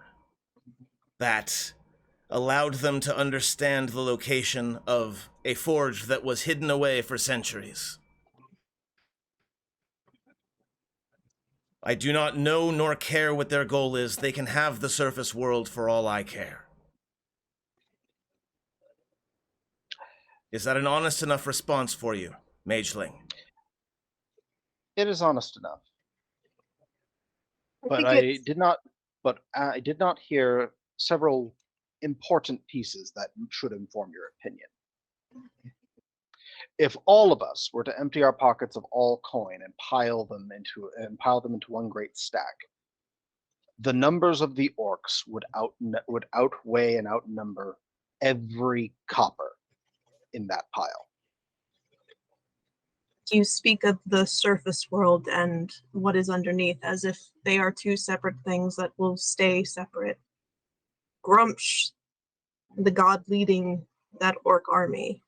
that allowed them to understand the location of a forge that was hidden away for centuries. I do not know nor care what their goal is. They can have the surface world for all I care. Is that an honest enough response for you, Mageling? It is honest enough. I But think I it's- did not. But I did not hear several important pieces that should inform your opinion. If all of us were to empty our pockets of all coin and pile them into one great stack, the numbers of the orcs would outweigh and outnumber every copper in that pile. You speak of the surface world and what is underneath as if they are two separate things that will stay separate. Grumsh, the god leading that orc army,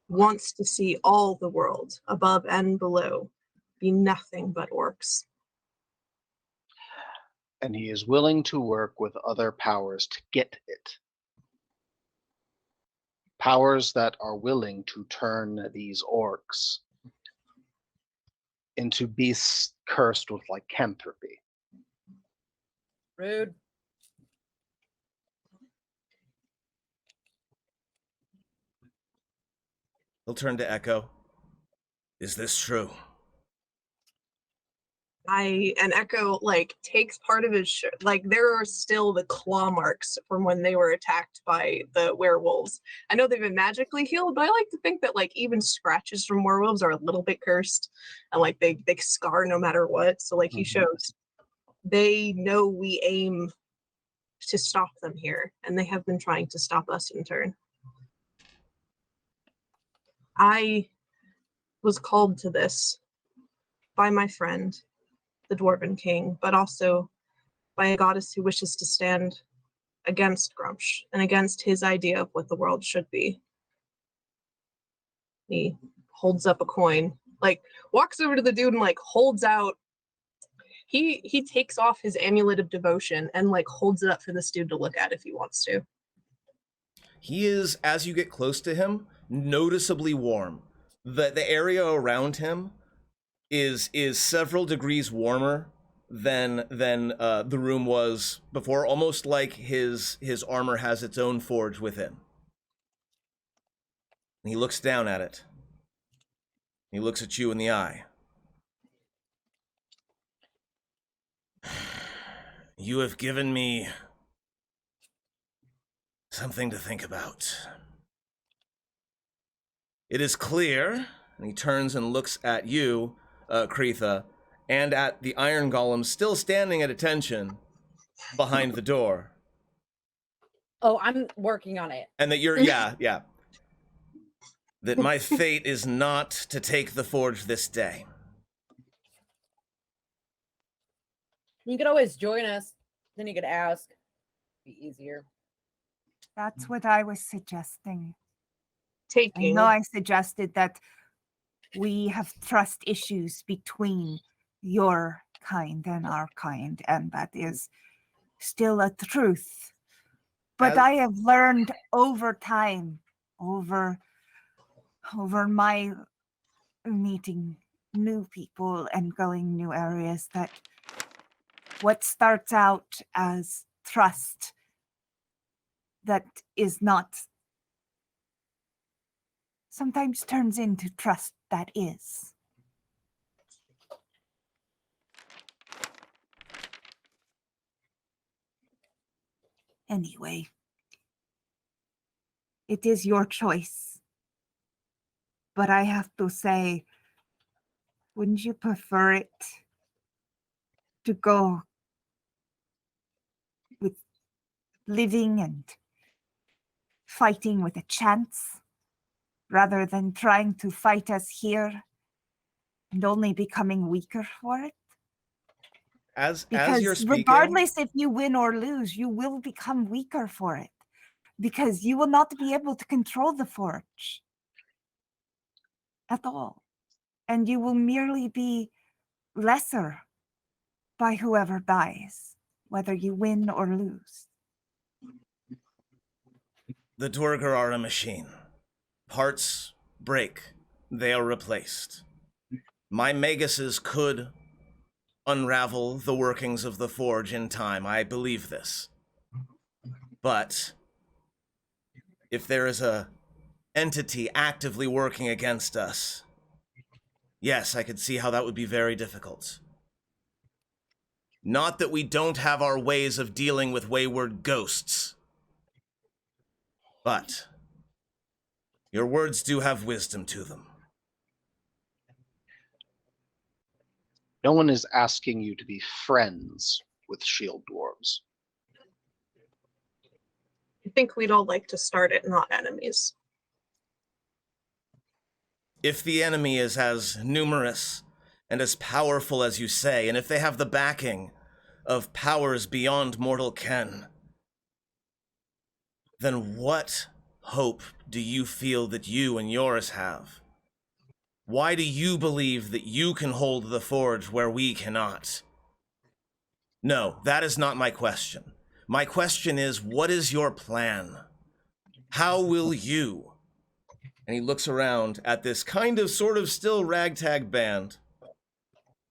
wants to see all the world, above and below, be nothing but orcs. And he is willing to work with other powers to get it. Powers that are willing to turn these orcs into beasts cursed with lycanthropy. Rude. He'll turn to Echo. Is this true? And Echo takes part of his shirt. There are still the claw marks from when they were attacked by the werewolves. I know they've been magically healed, but I like to think that even scratches from werewolves are a little bit cursed, and they scar no matter what. So he shows they know we aim to stop them here, and they have been trying to stop us in turn. I was called to this by my friend, the Dwarven King, but also by a goddess who wishes to stand against Grumsh and against his idea of what the world should be. He holds up a coin, walks over to the dude and holds out. He takes off his amulet of devotion and holds it up for this dude to look at if he wants to. He is, as you get close to him, noticeably warm. The area around him is several degrees warmer than the room was before, almost like his armor has its own forge within. And he looks down at it. He looks at you in the eye. You have given me something to think about. It is clear, and he turns and looks at you, Kretha, and at the iron golem still standing at attention behind the door. Oh, I'm working on it. And that you're, yeah. That my fate is not to take the forge this day. You could always join us. Then you could ask. Be easier. That's what I was suggesting. I Taking. know I suggested that we have trust issues between your kind and our kind, and that is still a truth. But I have learned over time, over my meeting new people and going new areas, that what starts out as trust that is not sometimes turns into trust that is. Anyway, it is your choice. But I have to say, wouldn't you prefer it to go with living and fighting with a chance, rather than trying to fight us here and only becoming weaker for it? As Because you're speaking, regardless if you win or lose, you will become weaker for it, because you will not be able to control the forge at all. And you will merely be lesser by whoever dies, whether you win or lose. the Dwarger are a machine. Parts break, they are replaced. My Maguses could unravel the workings of the Forge in time. I believe this. But if there is a entity actively working against us, yes, I could see how that would be very difficult. Not that we don't have our ways of dealing with wayward ghosts, but your words do have wisdom to them. No one is asking you to be friends with shield dwarves. I think we'd all like to start it, not enemies. If the enemy is as numerous and as powerful as you say, and if they have the backing of powers beyond mortal ken, then what hope do you feel that you and yours have? Why do you believe that you can hold the Forge where we cannot? No, that is not my question. My question is, what is your plan? How will you? And he looks around at this kind of sort of still ragtag band.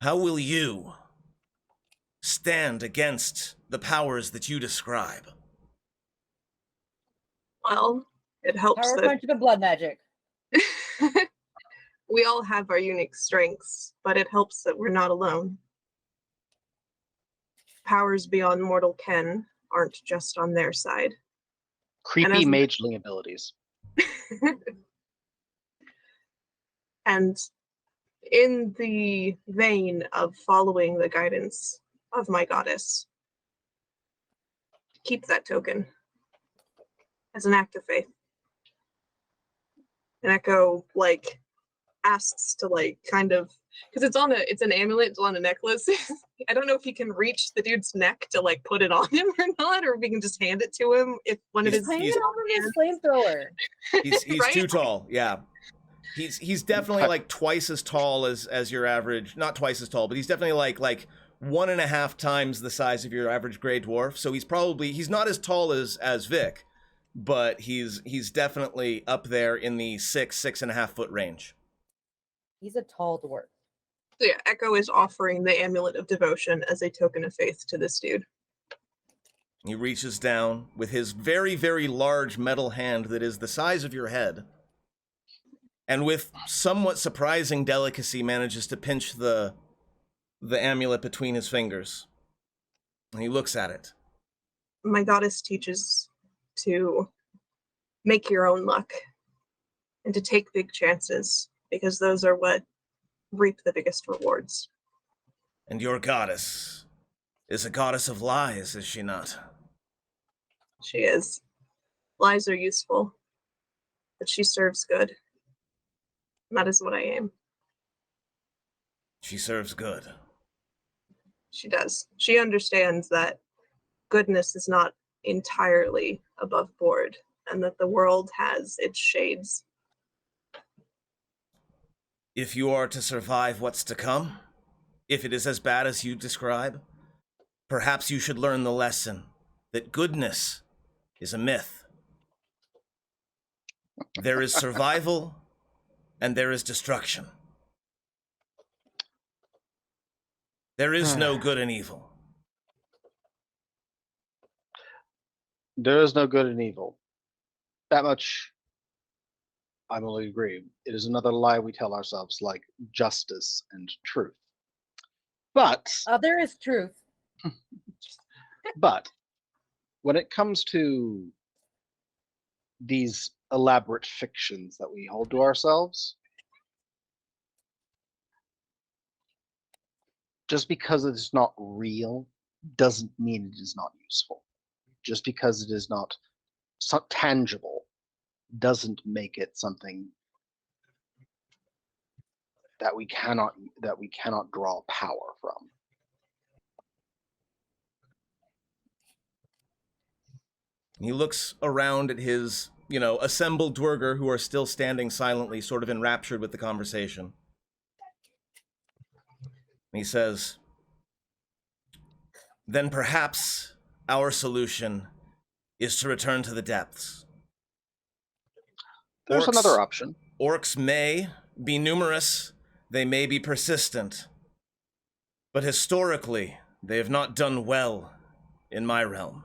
How will you stand against the powers that you describe? Well, it helps Power that friendship and blood magic. we all have our unique strengths, but it helps that we're not alone. Powers beyond mortal ken aren't just on their side. Creepy as- mageling abilities. And in the vein of following the guidance of my goddess, keep that token as an act of faith. And Echo asks to kind of, because it's an amulet, it's on a necklace. I don't know if he can reach the dude's neck to put it on him or not, or if we can just hand it to him if one of his Hang it over his flamethrower. He's Right? too tall, yeah. He's definitely twice as tall as your average, not twice as tall, but he's definitely like 1.5 times the size of your average gray dwarf. So he's not as tall as Vic, but he's definitely up there in the 6.5 foot range. He's a tall dwarf. So yeah, Echo is offering the amulet of devotion as a token of faith to this dude. He reaches down with his very, very large metal hand that is the size of your head, and with somewhat surprising delicacy manages to pinch the amulet between his fingers. And he looks at it. My goddess teaches to make your own luck and to take big chances, because those are what reap the biggest rewards. And your goddess is a goddess of lies, is she not? She is. Lies are useful, but she serves good. And that is what I aim. She serves good. She does. She understands that goodness is not entirely above board, and that the world has its shades. If you are to survive what's to come, if it is as bad as you describe, perhaps you should learn the lesson that goodness is a myth. There is survival, and there is destruction. There is no good and evil. There is no good and evil. That much I will agree. It is another lie we tell ourselves, like justice and truth. But There is truth. but when it comes to these elaborate fictions that we hold to ourselves, just because it is not real doesn't mean it is not useful. Just because it is not tangible doesn't make it something that we cannot draw power from. He looks around at his, assembled Dwerger who are still standing silently, sort of enraptured with the conversation. He says, then perhaps our solution is to return to the depths. There's another option. Orcs may be numerous, they may be persistent, But historically, they have not done well in my realm,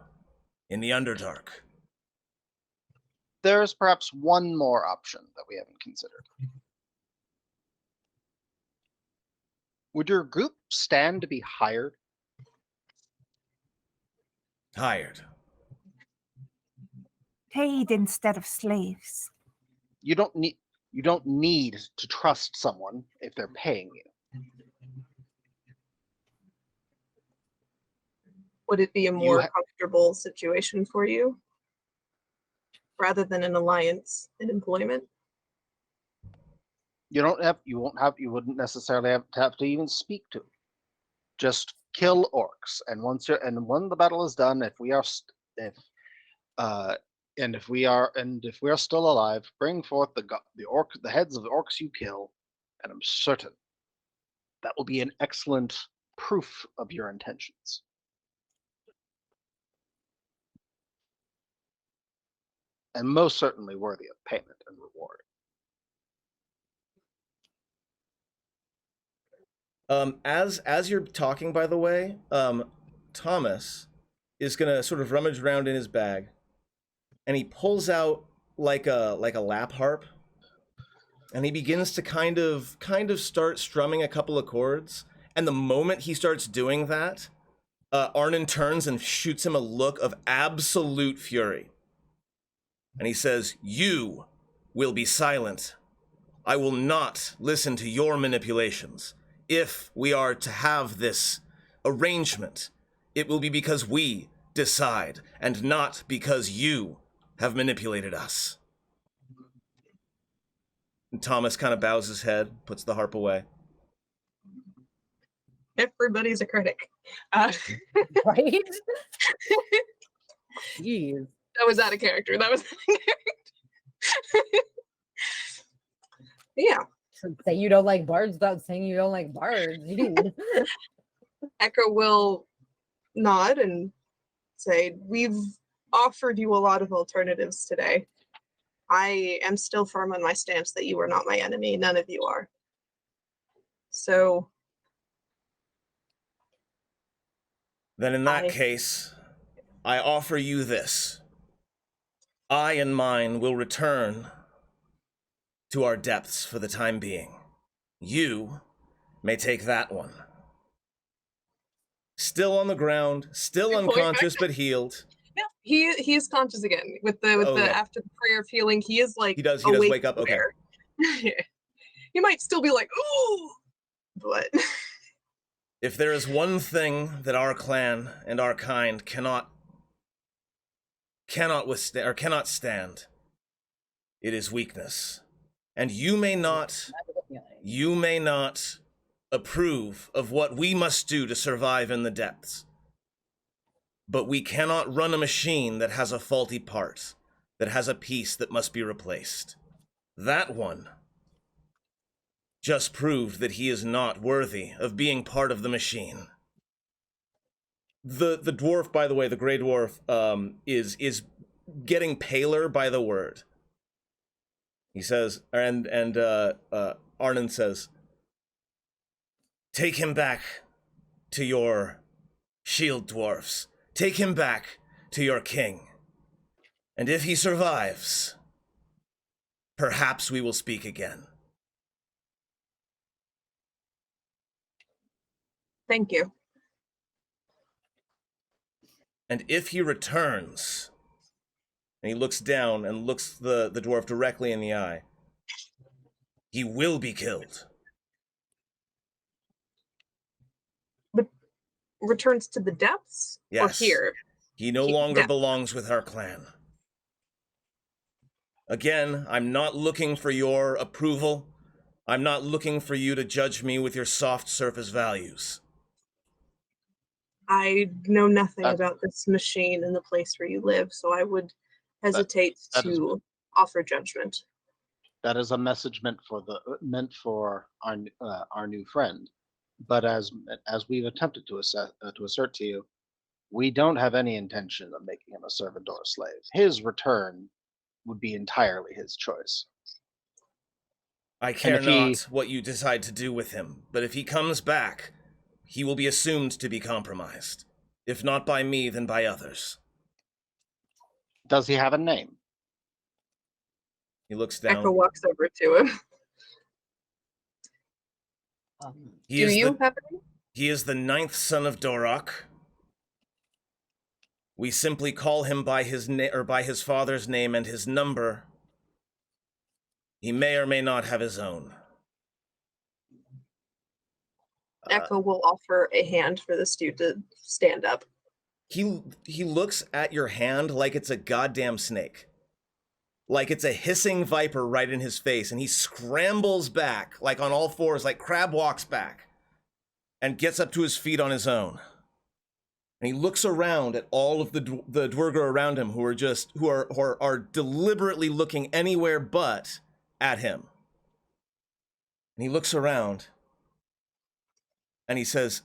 in the Underdark. There's perhaps one more option that we haven't considered. Would your group stand to be hired? Hired. Paid instead of slaves. You don't need to trust someone if they're paying you. Would it be a more comfortable situation for you rather than an alliance in employment? You wouldn't necessarily have to even speak to them. Just kill orcs, and when the battle is done, if we are still alive, bring forth the heads of the orcs you kill, and I'm certain that will be an excellent proof of your intentions. And most certainly worthy of payment and reward. As you're talking, by the way, Thomas is gonna sort of rummage around in his bag, and he pulls out like a lap harp, and he begins to kind of start strumming a couple of chords. And the moment he starts doing that, Arnon turns and shoots him a look of absolute fury, and he says, "You will be silent. I will not listen to your manipulations. If we are to have this arrangement, it will be because we decide, and not because you have manipulated us." And Thomas kind of bows his head, puts the harp away. Everybody's a critic. Right? Jeez. That was out of character. That was out of character. Yeah. Say you don't like bards without saying you don't like bards. Jeez. Echo will nod and say, "We've offered you a lot of alternatives today. I am still firm on my stance that you are not my enemy. None of you are. So Then in that case, I offer you this. I and mine will return to our depths for the time being. You may take that one. Still on the ground, still unconscious but healed. yeah, he is conscious again with the Okay. after the prayer of healing. He is like He does awake wake up. Okay. there. He might still be like, ooh, but If there is one thing that our clan and our kind cannot withstand or cannot stand, it is weakness. And you may not approve of what we must do to survive in the depths. But we cannot run a machine that has a faulty part, that has a piece that must be replaced. That one just proved that he is not worthy of being part of the machine. The dwarf, by the way, the Gray Dwarf, is getting paler by the word. He says, and Arnon says, "Take him back to your shield dwarfs. Take him back to your king. And if he survives, perhaps we will speak again." thank you. And if he returns, and he looks down and looks the dwarf directly in the eye, he will be killed. But returns to the depths or Yes. here? He no longer belongs with our clan. Again, I'm not looking for your approval. I'm not looking for you to judge me with your soft surface values. I know nothing about this machine and the place where you live, so I would hesitate to offer judgment. That is a message meant for our new friend. But as we've attempted to assert to you, we don't have any intention of making him a servant or a slave. His return would be entirely his choice. I care not what you decide to do with him, but if he comes back, he will be assumed to be compromised. If not by me, then by others. Does he have a name? He looks Echo down. walks over to him. He Do is you the, have a name? he is the 9th son of Dorok. We simply call him by his by his father's name and his number. He may or may not have his own. Echo will offer a hand for this dude to stand up. He looks at your hand like it's a goddamn snake. Like it's a hissing viper right in his face, and he scrambles back, like on all fours, like crab walks back, and gets up to his feet on his own. And he looks around at all of the Dwerger around him who are deliberately looking anywhere but at him. And he looks around, and he says,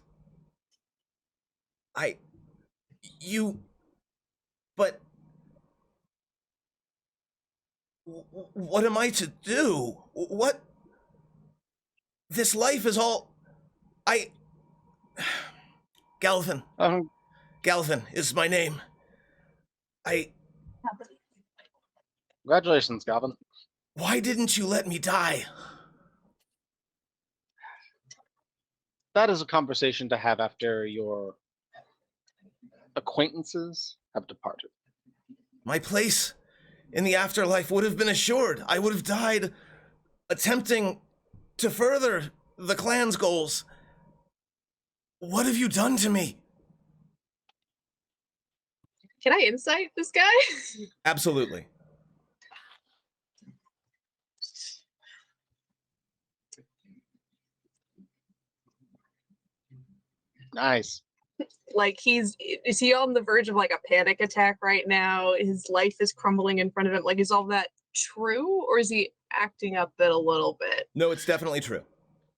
but what am I to do? What? This life is all... Galvin. Galvin is my name. Congratulations, Galvin. Why didn't you let me die? That is a conversation to have after your acquaintances have departed. My place in the afterlife would have been assured. I would have died attempting to further the clan's goals. What have you done to me? Can I insight this guy? Absolutely. Nice. Like is he on the verge of like a panic attack right now? His life is crumbling in front of him. Like, is all that true, or is he acting up it a little bit? No, it's definitely true.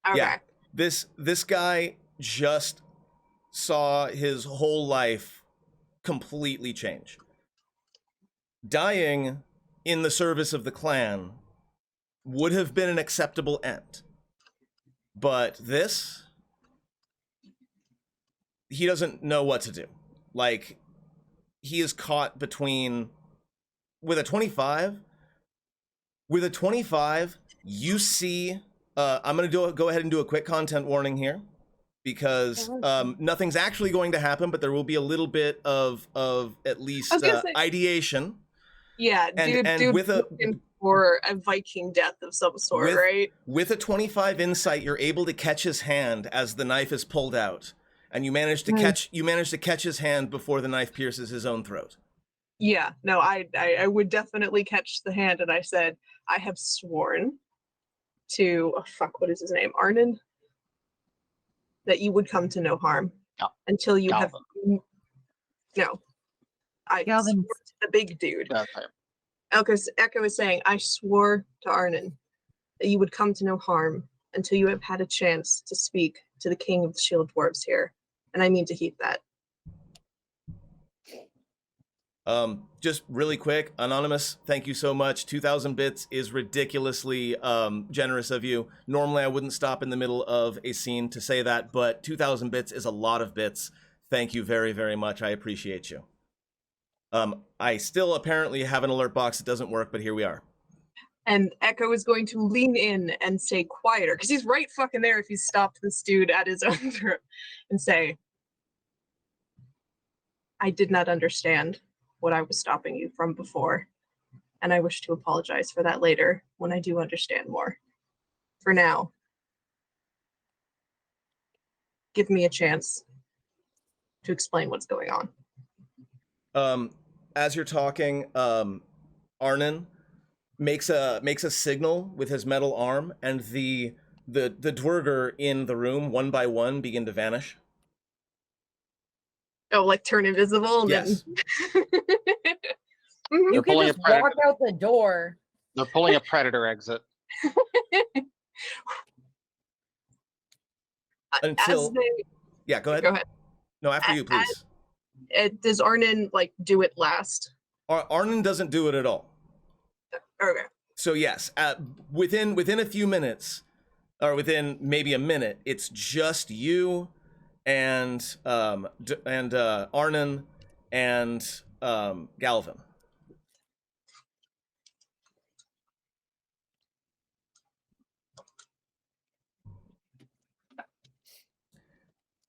Okay. Yeah. This guy just saw his whole life completely change. Dying in the service of the clan would have been an acceptable end. But this, he doesn't know what to do. Like, he is caught between, with a 25, you see, I'm going to go ahead and do a quick content warning here, because nothing's actually going to happen, but there will be a little bit of at least ideation. Yeah, dude with a looking for a Viking death of some sort, right? With a 25 insight, you're able to catch his hand as the knife is pulled out, and you manage to catch his hand before the knife pierces his own throat. Yeah, no, I would definitely catch the hand, and I said, I have sworn to, what is his name, Arnon, that you would come to no harm until you Galvin. have. No, I Galvin. swore to the big dude. Okay. Echo is saying, I swore to Arnon that you would come to no harm until you have had a chance to speak to the king of the Shield Dwarves here, and I mean to heed that. Just really quick, Anonymous, thank you so much. 2,000 bits is ridiculously generous of you. Normally I wouldn't stop in the middle of a scene to say that, but 2,000 bits is a lot of bits. Thank you very, very much. I appreciate you. I still apparently have an alert box that doesn't work, but here we are. And Echo is going to lean in and say quieter, because he's right fucking there if he stopped this dude at his own throat, and say, I did not understand what I was stopping you from before, and I wish to apologize for that later when I do understand more. For now, give me a chance to explain what's going on. As you're talking, Arnon makes a signal with his metal arm, and the Dwerger in the room, one by one, begin to vanish. Oh, like turn invisible? And Yes. Then... You can just walk out the door. They're pulling a predator exit. Until... Yeah, go ahead. Go ahead. No, after you, please. Does Arnon, like, do it last? Arnon doesn't do it at all. Okay. So yes, within a few minutes, or within maybe a minute, it's just you and Arnon and Galvin.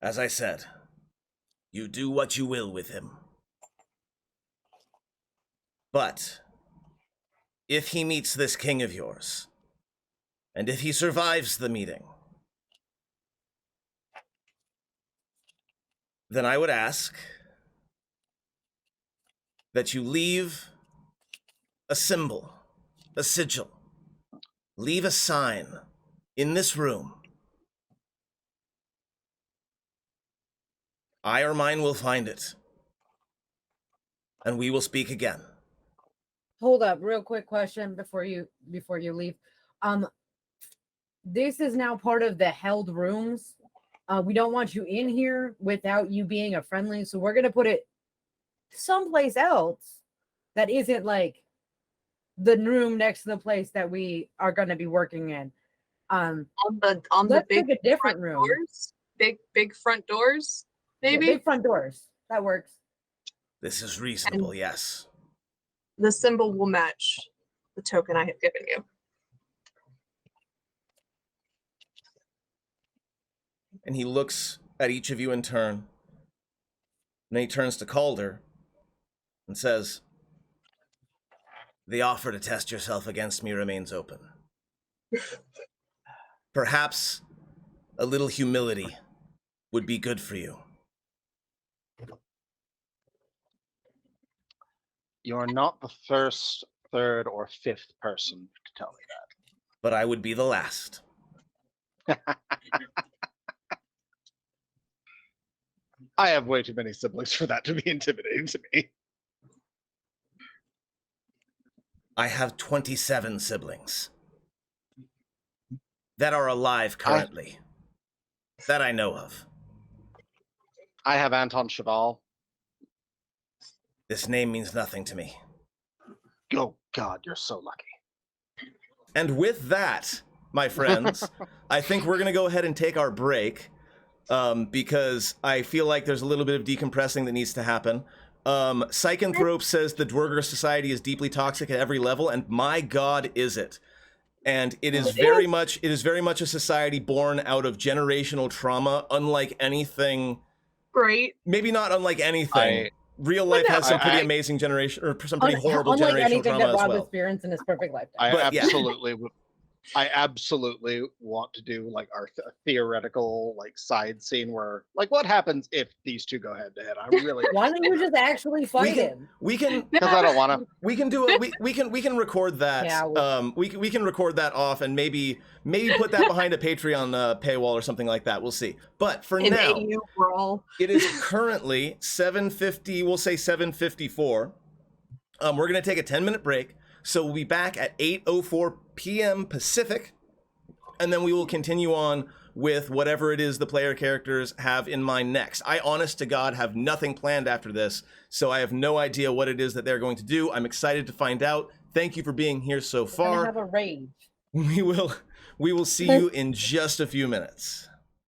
As I said, you do what you will with him. But if he meets this king of yours, and if he survives the meeting, then I would ask that you leave a symbol, a sigil, leave a sign in this room. I or mine will find it, and we will speak again. Hold up, real quick question before you leave. This is now part of the held rooms. We don't want you in here without you being a friendly, so we're gonna put it someplace else that isn't like the room next to the place that we are gonna be working in. On the Let's big pick a different front room. doors, big front doors, Yeah, maybe. big front doors. That works. This is reasonable, yes. The symbol will match the token I have given you. And he looks at each of you in turn. And then he turns to Calder and says, the offer to test yourself against me remains open. Perhaps a little humility would be good for you. You're not the first, third, or fifth person to tell me But I would be the last. that. I have way too many siblings for that to be intimidating to me. I have 27 siblings that are alive currently, that I know of. I have Anton Cheval. This name means nothing to me. Oh God, you're so lucky. And with that, my friends, I think we're going to go ahead and take our break because I feel like there's a little bit of decompressing that needs to happen. Psychanthrope says the Dwerger Society is deeply toxic at every level, and my God, is it. And it is very much a society born out of generational trauma, unlike anything. Great. Maybe not unlike anything. Real life has some pretty amazing generation, or some pretty horrible Unlike generational anything trauma that as Rob well. experienced in his perfect lifetime. I absolutely want to do like our theoretical like side scene where like what happens if these two go head to head. I really Why don't you just actually fight him? We can because I don't want to. we can do it. We can record that. Yeah, we can record that off and maybe put that behind a Patreon paywall or something like that. We'll see. But for In now, AU brawl. it is currently 7:50. We'll say 7:54. We're gonna take a 10-minute break. So we'll be back at 8:04 p.m. Pacific, and then we will continue on with whatever it is the player characters have in mind next. I, honest to God, have nothing planned after this, so I have no idea what it is that they're going to do. I'm excited to find out. Thank you for being here so We're gonna far. have a rage. We will see you in just a few minutes.